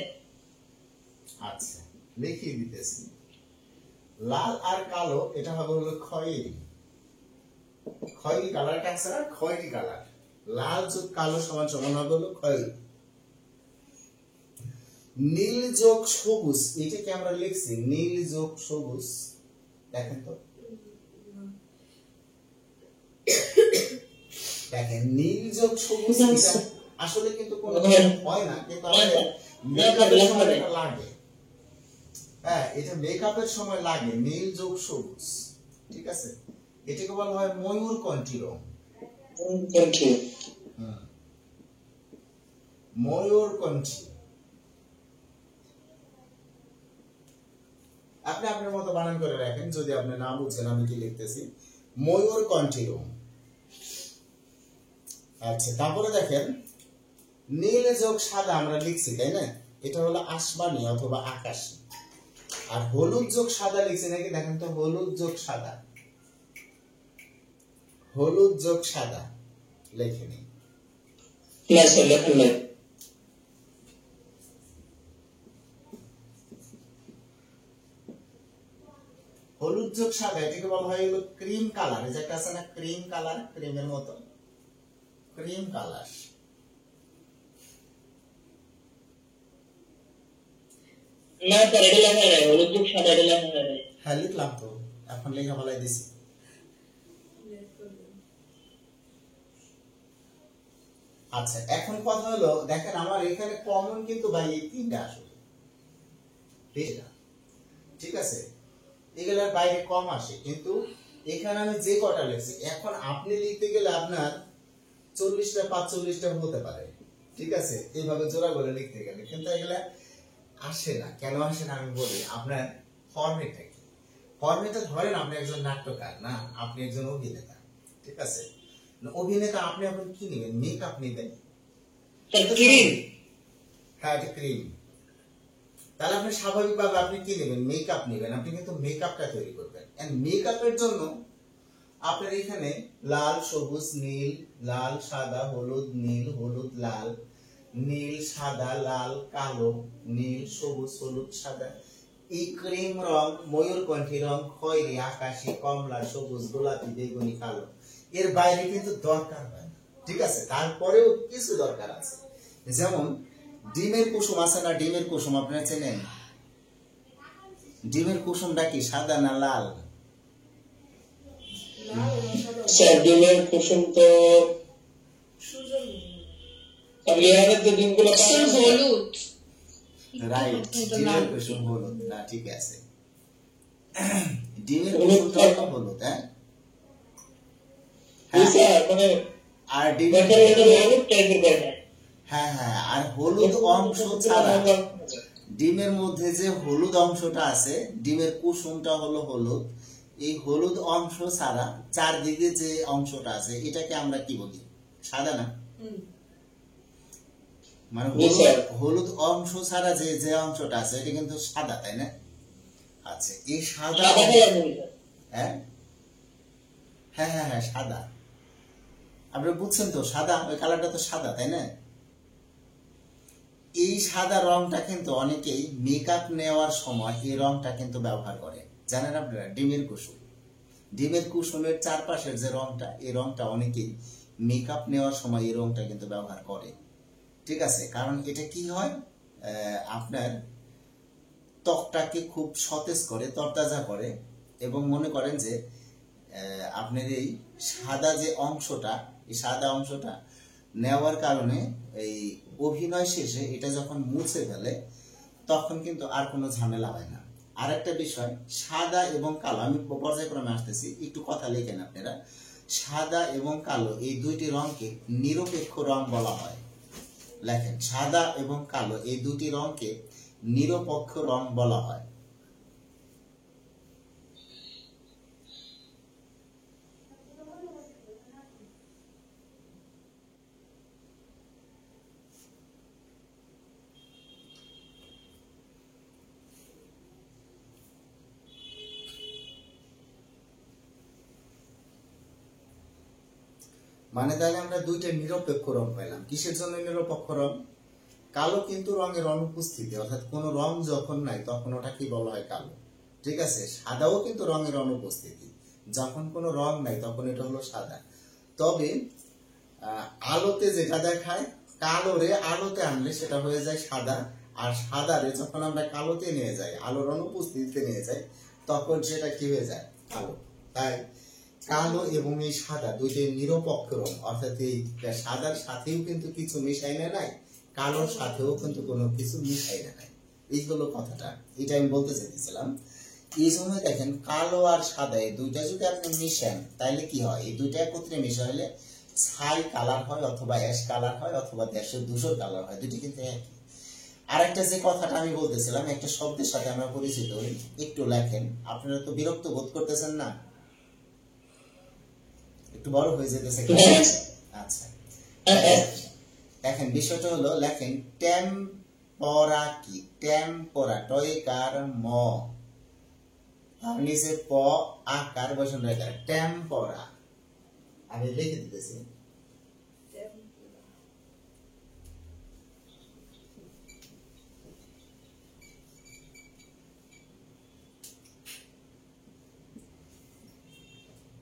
S1: আচ্ছা লিখিয়ে দিতেছি। লাল আর কালো এটা হবে হলো খয়েরি। খয়েরি কালারটা আছে না, খয়েরি কালার। লাল যোগ কালো সমান সমান হবে হলো খয়েরি। নীল যোগ সবুজ, এটাকে আমরা লিখছি নীল যোগ সবুজ। দেখেন তো, দেখেন নীল যোগ সবুজ এটা আসলে কিন্তু কোনো হয় না, কিন্তু আমাদের মেকআপের সময় এটা লাগে। হ্যাঁ, এটা মেকআপের সময় লাগে নীল যোগ সবুজ। ঠিক আছে, এটাকে বলা হয় ময়ূর কণ্ঠী রং। ময়ূর কণ্ঠী। আপনি আপনার মতো বানান করে রাখেন, যদি আপনি না বুঝছেন আমি কি লিখতেছি। ময়ূর কণ্ঠী রং। আচ্ছা, তারপরে দেখেন নীল যোগ সাদা আমরা লিখছি, তাই না? এটা হলো আসমানি অথবা আকাশী। আর হলুদ যোগ সাদা লিখছি নাকি? দেখেন তো, হলুদ যোগ সাদা। হলুদ যোগ সাদা লিখে নিন। হলুদ যোগ সাদা এটাকে বলা হয় হলো ক্রিম কালার। এই যে একটা আছে না ক্রিম কালার, ক্রিমের মতো, ক্রিম কালার।
S3: না স্যার, এটা লেখা নাই, হলুদ যোগ সাদা এটা লেখা নাই।
S1: হ্যাঁ লিখলাম তো, এখন লেখা বলাই দিছি। আচ্ছা, এখন কথা হলো দেখেন আমার এখানে কমন কিন্তু ভাই এই তিনটা আসলে, ঠিক আছে? এগুলোর বাইরে কম আসে, কিন্তু এখানে আমি যে কটা লিখছি, এখন আপনি লিখতে গেলে আপনার 40টা 45টা হতে পারে। ঠিক আছে, এইভাবে জোড়া করে লিখতে গেলে, কিন্তু এগুলা আসে না। কেন আসে না আমি বলি। আপনার ফরম্যাটটা কি? ফরম্যাটটা ধরেন আপনি একজন নাট্যকার না, আপনি একজন অভিনেতা। ঠিক আছে, অভিনেতা আপনি এখন কি নেবেন? মেকআপ নেবেন। হ্যাঁ, এটা ক্রিম। তাহলে আপনি স্বাভাবিকভাবে আপনি কি নেবেন? মেকআপ নেবেন। আপনি কিন্তু মেকআপটা তৈরি করবেন। এন্ড মেকআপের জন্য আপনার এখানে লাল সবুজ নীল, লাল সাদা হলুদ নীল হলুদ লাল, নীল সাদা লাল কালো, নীল সবুজ হলুদ সাদা, এই ক্রিম রং, ময়ূরকণ্ঠী রং, খয়েরি, আকাশী, কমলা, সবুজ, গোলাপি, বেগুনি, কালো, এর বাইরে কিন্তু দরকার হয় না। ঠিক আছে, তারপরেও কিছু দরকার আছে। যেমন ডিমের কুসুম আছে না, ডিমের কুসুম আপনারা চেনেন? ডিমের কুসুমটা কি সাদা না লাল?
S3: স্যার ডিমের কুসুম তো
S2: হলুদ।
S1: রাইট, ডিমের কুসুম হলুদ না, ঠিক আছে। ডিমের কুসুমটা হলুদ। হ্যাঁ,
S3: মানে
S1: আর ডিমের হ্যাঁ হ্যাঁ, আর হলুদ অংশ ছাড়া ডিমের মধ্যে যে হলুদ অংশটা আছে, ডিমের কুসুমটা হলো হলুদ। এই হলুদ অংশ ছাড়া চারদিকে যে অংশটা আছে এটাকে আমরা কি বলি? সাদা না? মানে হলুদ অংশ ছাড়া যে যে অংশটা আছে এটা কিন্তু সাদা, তাই না? আচ্ছা, এই সাদা হ্যাঁ হ্যাঁ হ্যাঁ হ্যাঁ সাদা। আপনারা বুঝছেন তো, সাদা, ওই কালারটা তো সাদা, তাই না? এই সাদা রংটা কিন্তু অনেকেই মেকআপ নেওয়ার সময় এই রংটা কিন্তু ব্যবহার করে, জানেন আপনারা? ডিমের কুসুম, ডিমের কুসুমের চারপাশের যে রংটা, এই রংটা অনেকেই মেকআপ নেওয়ার সময় এই রংটা কিন্তু ব্যবহার করে। ঠিক আছে, কারণ এটা কি হয়, আপনার ত্বকটাকে খুব সতেজ করে, তরতাজা করে, এবং মনে করেন যে আপনার এই সাদা যে অংশটা, এই সাদা অংশটা নেওয়ার কারণে এই অভিনয় শেষে এটা যখন মুছে ফেলে তখন কিন্তু আর কোনো ঝামেলা হয় না। আর একটা বিষয়, সাদা এবং কালো, আমি পর্যায়ক্রমে আসতেছি, একটু কথা লেখেন আপনারা। সাদা এবং কালো এই দুইটি রংকে নিরপেক্ষ রং বলা হয়। লেখেন, সাদা এবং কালো এই দুটি রংকে নিরপেক্ষ রং বলা হয়। মানে তাহলে আমরা দুইটা নিরপেক্ষ রং পেলাম। কিসের জন্য নিরপেক্ষ রং? কালো কিন্তু রঙের অনুপস্থিতি, অর্থাৎ কোন রং যখন নাই তখন ওটা কি বলা হয়? কালো। ঠিক আছে, সাদাও কিন্তু রঙের অনুপস্থিতি, যখন কোনো রং নাই তখন এটা হলো সাদা। তবে আলোতে যেটা দেখায়, কালোরে আলোতে আনলে সেটা হয়ে যায় সাদা, আর সাদারে যখন আমরা কালোতে নিয়ে যাই, আলোর অনুপস্থিতিতে নিয়ে যাই, তখন সেটা কি হয়ে যায়? কালো। তাই কালো এবং এই সাদা দুইটাই নিরপেক্ষ রং, অর্থাৎ এই সাদার সাথেও কিন্তু কিছু মিশাই না নাই, কালোর সাথেও কিন্তু কোনো কিছু মিশাই না নাই। এই হলো কথাটা, এটা আমি বলতে চাইছিলাম। এই সময় দেখেন কালো আর সাদা এই দুইটা যদি আপনি মিশান তাহলে কি হয়? এই দুইটা একত্রে মিশা হলে ছাই কালার হয়, অথবা অ্যাশ কালার হয়, অথবা দেশের ধূসর কালার হয়, দুটি কিন্তু একই। আরেকটা যে কথাটা আমি বলতেছিলাম, একটা শব্দের সাথে আমরা পরিচিত হই, একটু লেখেন। আপনারা তো বিরক্ত বোধ করতেছেন না? একটু বড় হয়ে যেতেছে। আচ্ছা, দেখেন বিষয়টা হলো, লেখেন টেম্পোরা কি? টেম্পোরা টয়কার ম, আর নিচে প আকার বসন রেখা, টেম্পোরা। আমি লিখে দিতেছি।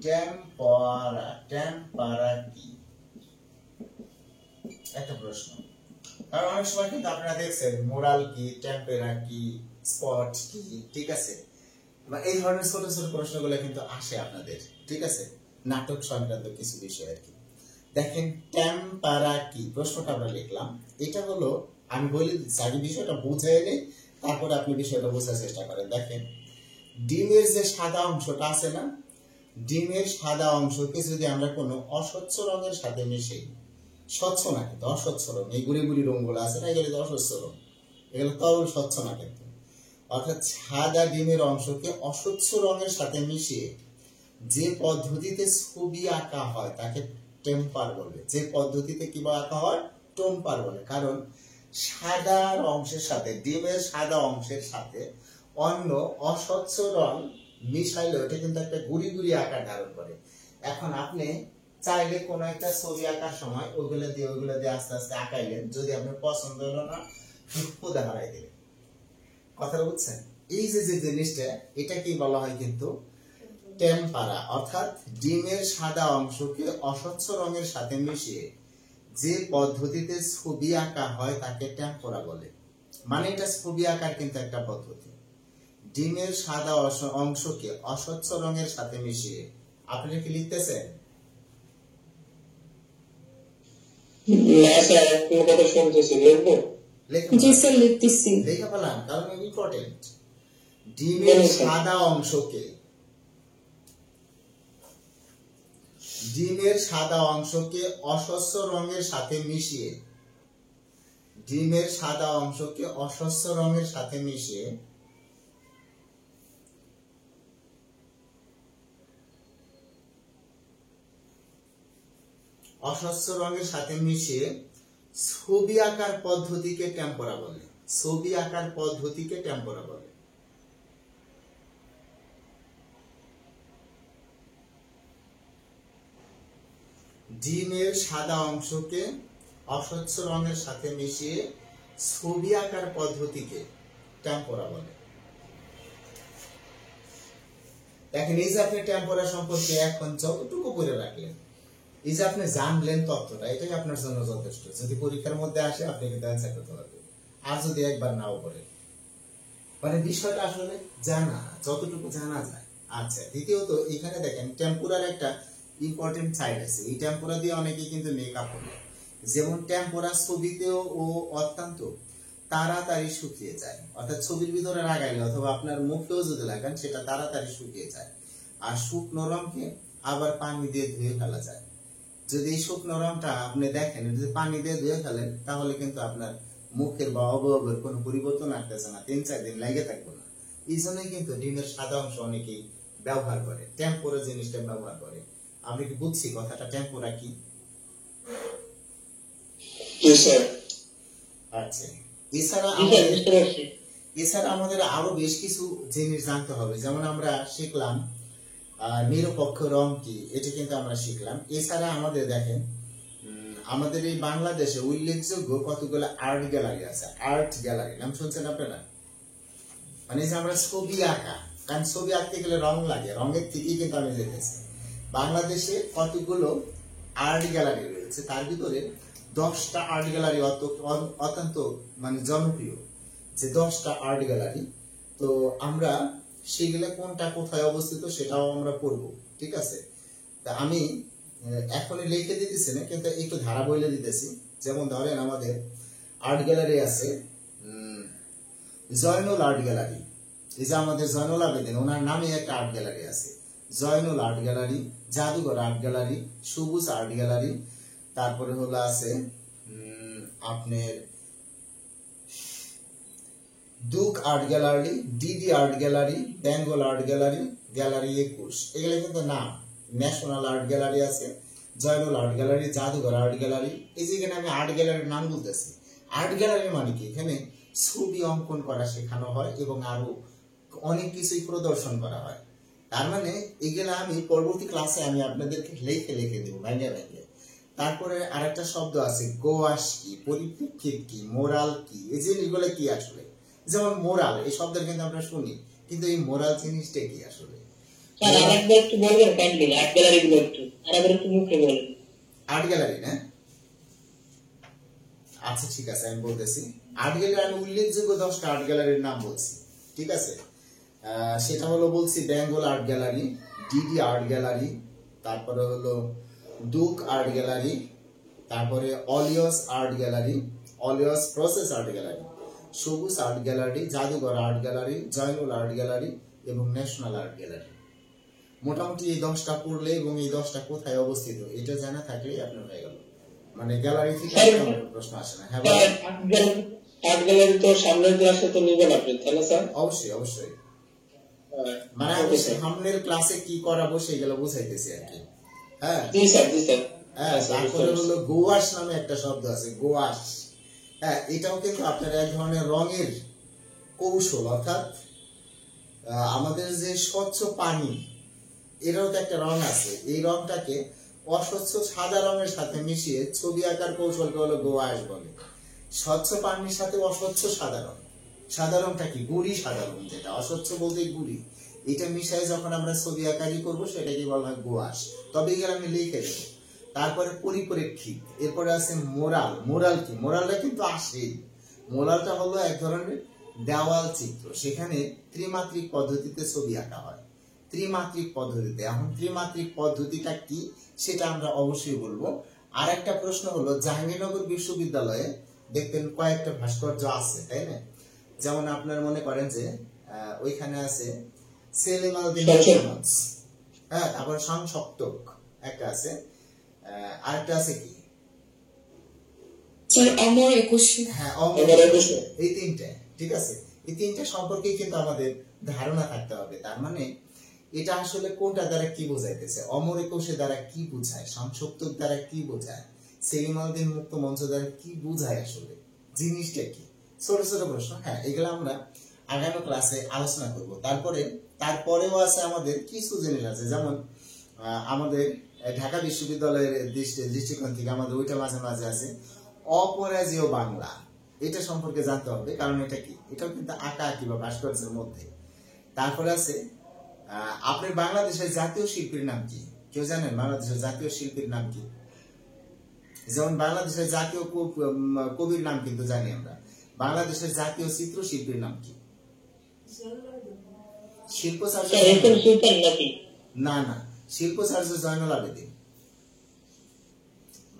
S1: টেম্পোরা, টেম্পোরা কি? একটা প্রশ্ন, কারণ অনেক সময় কিন্তু আপনারা দেখছেন মোরাল কি, টেম্পেরা কি, স্পট কি, ঠিক আছে, এই ধরনের ছোট ছোট প্রশ্নগুলো কিন্তু আসে আপনাদের, ঠিক আছে, নাটক সংক্রান্ত কিছু বিষয় আর কি। দেখেন টেম্পারা কি, প্রশ্নটা আমরা লিখলাম। এটা হলো, আমি বলে দিচ্ছি আগে বিষয়টা বুঝে এলে তারপরে আপনি বিষয়টা বোঝার চেষ্টা করেন। দেখেন ডিমের যে সাদা অংশটা আছে না, ডিমের সাদা অংশকে যদি আমরা কোনো অস্বচ্ছ রঙের সাথে মিশাই, স্বচ্ছ না কিন্তু অস্বচ্ছ রং, এই গুড়ি গুড়ি রঙগুলো আছে না, এগুলো অস্বচ্ছ রং, এগুলো তরল স্বচ্ছ না কিন্তু, অর্থাৎ সাদা ডিমের অংশকে অস্বচ্ছ রঙের সাথে মিশিয়ে যে পদ্ধতিতে ছবি আঁকা হয় তাকে টেম্পার বলে। যে পদ্ধতিতে কিভাবে আঁকা হয়? টেম্পার বলে। কারণ সাদার অংশের সাথে, ডিমের সাদা অংশের সাথে অন্য অস্বচ্ছ রং মিশাইলে ওটা কিন্তু একটা গুড়ি গুড়ি আকার ধারণ করে। এখন আপনি চাইলে কোনো একটা ছবি আঁকার সময় ওইগুলো দিয়ে আস্তে আস্তে আঁকাইলেন, যদি আপনার পছন্দ হলো না খুদে হারাই দিলেন। কথা বুঝছেন? এই যে যে জিনিসটা, এটা কি বলা হয় কিন্তু টেম্পারা, অর্থাৎ ডিমের সাদা অংশকে অস্বচ্ছ রঙের সাথে মিশিয়ে যে পদ্ধতিতে ছবি আঁকা হয় তাকে টেম্পোরা বলে। মানে এটা ছবি আঁকার কিন্তু একটা পদ্ধতি। ডিমের সাদা অংশকে অস্বচ্ছ রঙের সাথে মিশিয়ে, আপনি কি লিখতেছেন? লেখা পেলাম, কারণ ইম্পর্টেন্ট। ডিমের সাদা অংশকে, ডিমের সাদা অংশকে অস্বচ্ছ রঙের সাথে মিশিয়ে, ডিমের সাদা অংশকে অস্বচ্ছ রঙের সাথে মিশিয়ে অস্বচ্ছ রঙের সাথে মিশিয়ে ছবি আঁকার পদ্ধতিকে টেম্পোরা বলে। ছবি আঁকার পদ্ধতিকে টেম্পোরা বলে। ডিমের সাদা অংশকে অস্বচ্ছ রঙের সাথে মিশিয়ে ছবি আঁকার পদ্ধতিকে টেম্পোরা বলে। দেখেন এই যে আপনি টেম্পোরা সম্পর্কে এখন যতটুকু করে রাখলেন, এই যে আপনি জানলেন তথ্যটা, এটাই আপনার জন্য যথেষ্ট। যদি পরীক্ষার মধ্যে আসে আপনি কিন্তু অ্যান্সার করতে পারবেন, আর যদি একবার নাও পড়ে। মানে বিষয়টা আসলে জানা, যতটুকু জানা যায়। আচ্ছা, দ্বিতীয়ত এখানে দেখেন টেম্পোরার একটা ইম্পর্টেন্ট সাইড আছে। এই টেম্পোরা দিয়ে অনেকে কিন্তু মেকআপ করে, যেমন টেম্পোরা ছবিতেও ও অত্যন্ত তাড়াতাড়ি শুকিয়ে যায়, অর্থাৎ ছবির ভিতরে লাগাইলে অথবা আপনার মুখেও যদি লাগান সেটা তাড়াতাড়ি শুকিয়ে যায়। আর শুকনো রঙকে আবার পানি দিয়ে ধুয়ে ফেলা যায়। যদি এই শুকনো রঙটা আপনি দেখেন, যদি পানি দিয়ে ধুয়ে ফেলেন তাহলে কিন্তু আপনার মুখের বা অবয়বের কোনো পরিবর্তন আসতেছে না, 3-4 দিন লাগে থাকবে না। এই জন্যই কিন্তু ডিমের সাদা অংশ অনেকেই ব্যবহার করে, টেম্পোরা জিনিসটা ব্যবহার করে। আমি কি বুঝছি কথাটা টেম্পোরা কি? আচ্ছা, এছাড়া আমাদের আরো বেশ কিছু জিনিস জানতে হবে। যেমন আমরা শিখলাম নিরপেক্ষ রং কি, এটা কিন্তু আমরা শিখলাম। এছাড়া আমাদের দেখেন আমাদের এই বাংলাদেশে উল্লেখযোগ্য কতগুলো আর্ট গ্যালারি আছে। আর্ট গ্যালারি নাম শুনছেন আপনারা? মানে যে আমরা ছবি আঁকা, কারণ ছবি আঁকতে গেলে রং লাগে, রঙের থেকেই কিন্তু আমি দেখেছি। বাংলাদেশে কতগুলো আর্ট গ্যালারি রয়েছে, তার ভিতরে 10টা আর্ট গ্যালারি অত্যন্ত মানে জনপ্রিয়, যে 10টা আর্ট গ্যালারি। তো আমরা সেগুলো কোনটা কোথায় অবস্থিত সেটাও আমরা পড়বো, ঠিক আছে? তা আমি এখনই লিখে দিতেছি না, কিন্তু একটু ধারা বলে দিতেছি। যেমন ধরেন আমাদের আর্ট গ্যালারি আছে জয়নুল আর্ট গ্যালারি, এই যে আমাদের জয়নুল আবেদিন, ওনার নামে একটা আর্ট গ্যালারি আছে, জয়নুল আর্ট গ্যালারি, জাদুঘর আর্ট গ্যালারি, সবুজ আর্ট গ্যালারি, তারপরে হলো আছে আপনার দুক art gallery, DD art gallery, Bengal art gallery, gallery 21, এগুলো কিন্তু নাম। ন্যাশনাল আর্ট গ্যালারি আছে, জয়নুল আর্ট গ্যালারি, জাদুঘর আর্ট গ্যালারি। এই যে এখানে আমি আর্ট গ্যালারির নাম বলতেছি। আর্ট গ্যালারি মানে কি, এখানে ছবি অঙ্কন করা শেখানো হয় এবং আরো অনেক কিছুই প্রদর্শন করা হয়। তার মানে এগুলা আমি পরবর্তী ক্লাসে আমি আপনাদেরকে লিখে দেবো ভাইয়া। তারপরে আরেকটা শব্দ আছে গোয়াস কি, পরিপ্রেক্ষিত কি, মোরাল কি, এই জিনিসগুলো কি আসলে। যেমন মোরাল এই শব্দটা কিন্তু আমরা শুনি, কিন্তু এই মোরাল জিনিসটা কি আসলে? আর্ট গ্যালারি না, আচ্ছা ঠিক আছে আমি বলতেছি। আর্ট গ্যালারি আমি উল্লেখযোগ্য 10টা আর্ট গ্যালারির নাম বলছি, ঠিক আছে? সেটা হলো বলছি Bengal art gallery, DD art gallery, তারপরে হলো দুক আর্ট গ্যালারি, তারপরে অলিয়স আর্ট গ্যালারি, অলিয়স প্রসেস আর্ট গ্যালারি, সবুজ আর্ট গ্যালারি, জাদুঘর art gallery, Zainul art gallery এবং ন্যাশনাল আর্ট গ্যালারি। মোটামুটি এই 10টা পড়লে এবং এই 10টা কোথায় অবস্থিত এটা জানা থাকলেই আপনার হয়ে গেল। মানে গ্যালারি থেকে প্রশ্ন আসে না। হ্যাঁ
S3: আর্ট গ্যালারি তো সামনের ক্লাসে তো নিবেন আপনি, তাই না স্যার?
S1: অবশ্যই অবশ্যই, মানে আমি সামনের ক্লাসে কি করাবো সেগুলো বুঝাইতেছি আর কি। হ্যাঁ
S3: জি স্যার, জি স্যার।
S1: হ্যাঁ, তারপরে হলো গোয়াশ নামে একটা শব্দ আছে, গোয়াশ। হ্যাঁ, এটাও কিন্তু আপনার এক ধরনের রঙের কৌশল, অর্থাৎ আমাদের যে স্বচ্ছ পানি, এরও তো একটা রং আছে, এই রংটাকে অস্বচ্ছ সাদা রঙের সাথে মিশিয়ে ছবি আঁকার কৌশলকে হলো গোয়াশ বলে। স্বচ্ছ পানির সাথে অস্বচ্ছ সাদা রং, সাদা রংটা কি গুড়ি সাদা রং, যেটা অস্বচ্ছ বলতে গুড়ি, এটা মিশাই যখন আমরা ছবি আঁকারি করবো সেটাকে বলা হয় গোয়াশ। তবে এগুলো আমি লিখে দেবো। তারপরে পরিপ্রেক্ষিত, এরপরে আছে মোরাল। মোরাল কি, মোরালটা কিন্তু আসেই। মোরালটা হলো এক ধরনের দেওয়াল চিত্র, সেখানে ত্রিমাত্রিক পদ্ধতিতে ছবি আঁকা হয়, ত্রিমাত্রিক পদ্ধতিতে। এখন ত্রিমাত্রিক পদ্ধতিটা কি সেটা আমরা অবশ্যই বলবো। আর একটা প্রশ্ন হলো জাহাঙ্গীরনগর বিশ্ববিদ্যালয়ে দেখবেন কয়েকটা ভাস্কর্য আছে, তাই না? যেমন আপনার মনে করেন যে ওইখানে আছে সেলিম আল-দিন, হ্যাঁ, তারপর সংসপ্তক একটা আছে, আরেকটা আছে কি
S2: অমর 21,
S1: হ্যাঁ অমর 21, এই তিনটা, ঠিক আছে? এই তিনটা সম্পর্কে কিন্তু আমাদের ধারণা থাকতে হবে। তার মানে এটা আসলে কোনটা দ্বারা কি বোঝাইতেছে, অমর 21 দ্বারা কি বোঝায়, সংসপ্তক দ্বারা কি বোঝায়, সেলিম আল-দিন মুক্ত মঞ্চ দ্বারা কি বোঝায়, আসলে জিনিসটা কি? ছোট ছোট প্রশ্ন, হ্যাঁ, এগুলো আমরা আগামী ক্লাসে আলোচনা করব। তারপরেও আছে আমাদের কিছু জিনিস আছে, যেমন আমাদের ঢাকা বিশ্ববিদ্যালয়ের দৃষ্টিকোণ থেকে আমাদের ওইটা মাঝে মাঝে আছে অপরাজেয় বাংলা, এটা সম্পর্কে জানতে হবে, কারণ এটা কি, এটাও কিন্তু আঁকা আঁকি বা ভাস্কর্যের মধ্যে। তারপরে আছে আপনার বাংলাদেশের জাতীয় শিল্পীর নাম কি? কেউ জানেন বাংলাদেশের জাতীয় শিল্পীর নাম কি? যেমন বাংলাদেশের জাতীয় কবির নাম কিন্তু জানি আমরা, বাংলাদেশের জাতীয় চিত্রশিল্পীর নাম কি? শিল্পচার্য না না, শিল্পচার্য জয়নুল আবেদিন।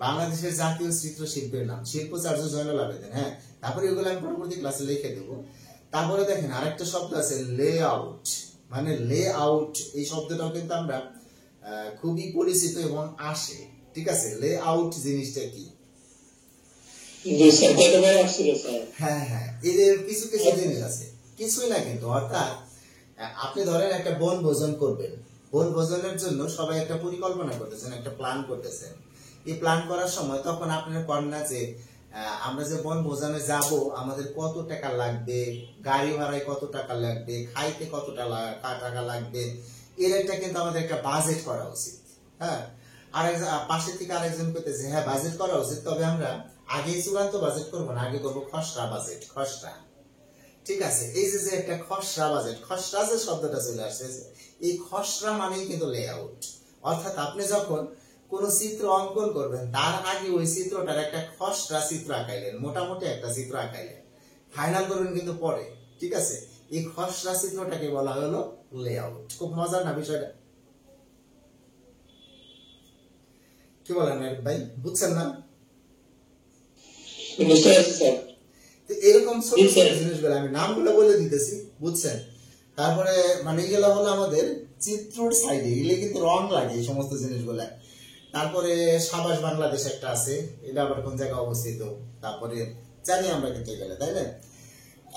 S1: বাংলাদেশের জাতীয় চিত্রশিল্পীর নাম শিল্পচার্য জয়নুল আবেদিন। হ্যাঁ, তারপরে এগুলো আমি পরবর্তী ক্লাসে লিখে দেবো। তারপরে দেখেন আরেকটা শব্দ আছে লে আউট, মানে লে আউট, এই শব্দটাও কিন্তু আমরা খুবই পরিচিত এবং আসে, ঠিক আছে? লে আউট জিনিসটা কি? হ্যাঁ হ্যাঁ, এদের কিছু কিছু জিনিস আছে, কিছুই না কিন্তু। অর্থাৎ আপনি ধরেন একটা বনভোজন করবেন, বনভোজনের জন্য সবাই একটা পরিকল্পনা করতেছেন, একটা প্ল্যান করতেছেন। এই প্ল্যান করার সময় তখন আপনার কন্যা যে আমরা যে বনভোজনে যাব, আমাদের কত টাকা লাগবে, গাড়ি ভাড়ায় কত টাকা লাগবে, খাইতে কত টাকা লাগবে, এর একটা কিন্তু আমাদের একটা বাজেট করা উচিত। হ্যাঁ, পাশে থেকে আরেকজন করতেছে হ্যাঁ বাজেট করা উচিত, তবে আমরা আগে চূড়ান্ত বাজেট করবো না, আগে করবো খসড়া বাজেট। খসড়া, ঠিক আছে। এই যে একটা খসড়া বাজেট, খসড়া যে শব্দটা চলে আসছে, এই খসড়া মানেই কিন্তু লেআউট। অর্থাৎ আপনি যখন কোন চিত্র অঙ্কন করবেন তার আগে ওই চিত্রটার একটা খসড়া চিত্র আঁকাইলেন, মোটামুটি একটা চিত্র আঁকাইলেন, ফাইনাল করবেন কিন্তু পরে, ঠিক আছে। এই খসড়া চিত্রটাকে বলা হলো লেআউট। খুব মজার না বিষয়টা? কি বলেন ভাই, বুঝছেন না?
S3: বুঝতে পারছি স্যার।
S1: এরকম ছোট ছোট জিনিসগুলো আমি নামগুলো বলে দিতেছি, বুঝছেন? তারপরে মানে এগুলো হলো আমাদের চিত্রর সাইডে, এগুলো কিন্তু রং লাগে এই সমস্ত জিনিসগুলা। তারপরে সাবাস বাংলাদেশ একটা আছে, এটা আবার কোন জায়গায় অবস্থিত, তারপরে জানি আমরা কিন্তু গেলে, তাই না?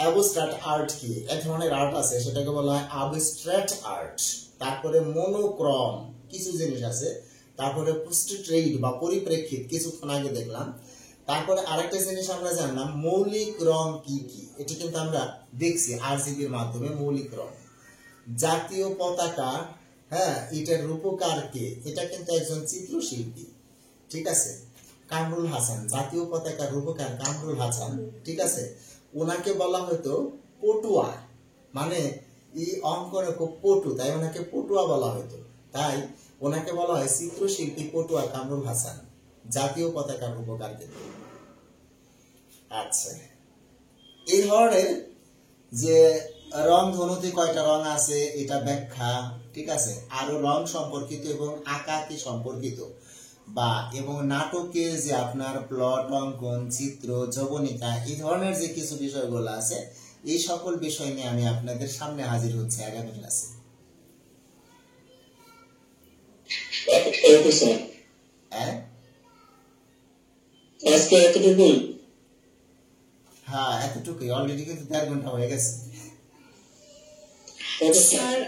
S1: অ্যাবস্ট্রাক্ট আর্ট কি? এক ধরনের আর্ট আছে, সেটাকে বলা হয় অ্যাবস্ট্রাক্ট আর্ট। তারপরে মনোক্রম কিছু জিনিস আছে, তারপরে পোস্ট্রেট বা পরিপ্রেক্ষিত কিছুক্ষণ আগে দেখলাম। তারপরে আরেকটা জিনিস আমরা জানলাম মৌলিক রং কি কি, এটি কিন্তু আমরা দেখছি আরজিবির মাধ্যমে। মৌলিক রং, জাতীয় পতাকা, হ্যাঁ এটার রূপকার কে? এটা কিন্তু একজন চিত্রশিল্পী, ঠিক আছে, কামরুল হাসান। জাতীয় পতাকার রূপকার কামরুল হাসান, ঠিক আছে। ওনাকে বলা হয়তো পটুয়া, মানে এই অঙ্কনে খুব পটু, তাই ওনাকে পটুয়া বলা হতো। তাই ওনাকে বলা হয় চিত্রশিল্পী পটুয়া কামরুল হাসান, জাতীয় পতাকার রূপকার কিন্তু। আচ্ছা, এই ধরনের যে রং ধনুতে কয়টা রং আছে এটা ব্যাখ্যা, ঠিক আছে। আরো রং সম্পর্কিত এবং আঁকাকি সম্পর্কিত বা এবং নাটকের যে আপনার প্লট অঙ্কন, চিত্র, যবনিকা, এই ধরনের যে কিছু বিষয়গুলো আছে, এই সকল বিষয় নিয়ে আমি আপনাদের সামনে হাজির হচ্ছে আগামী ক্লাসে। হ্যাঁ,
S3: আজকে এতটুকুই।
S1: হ্যাঁ এতটুকুই, অলরেডি কিন্তু 1.5 ঘন্টা হয়ে গেছে।
S2: স্যার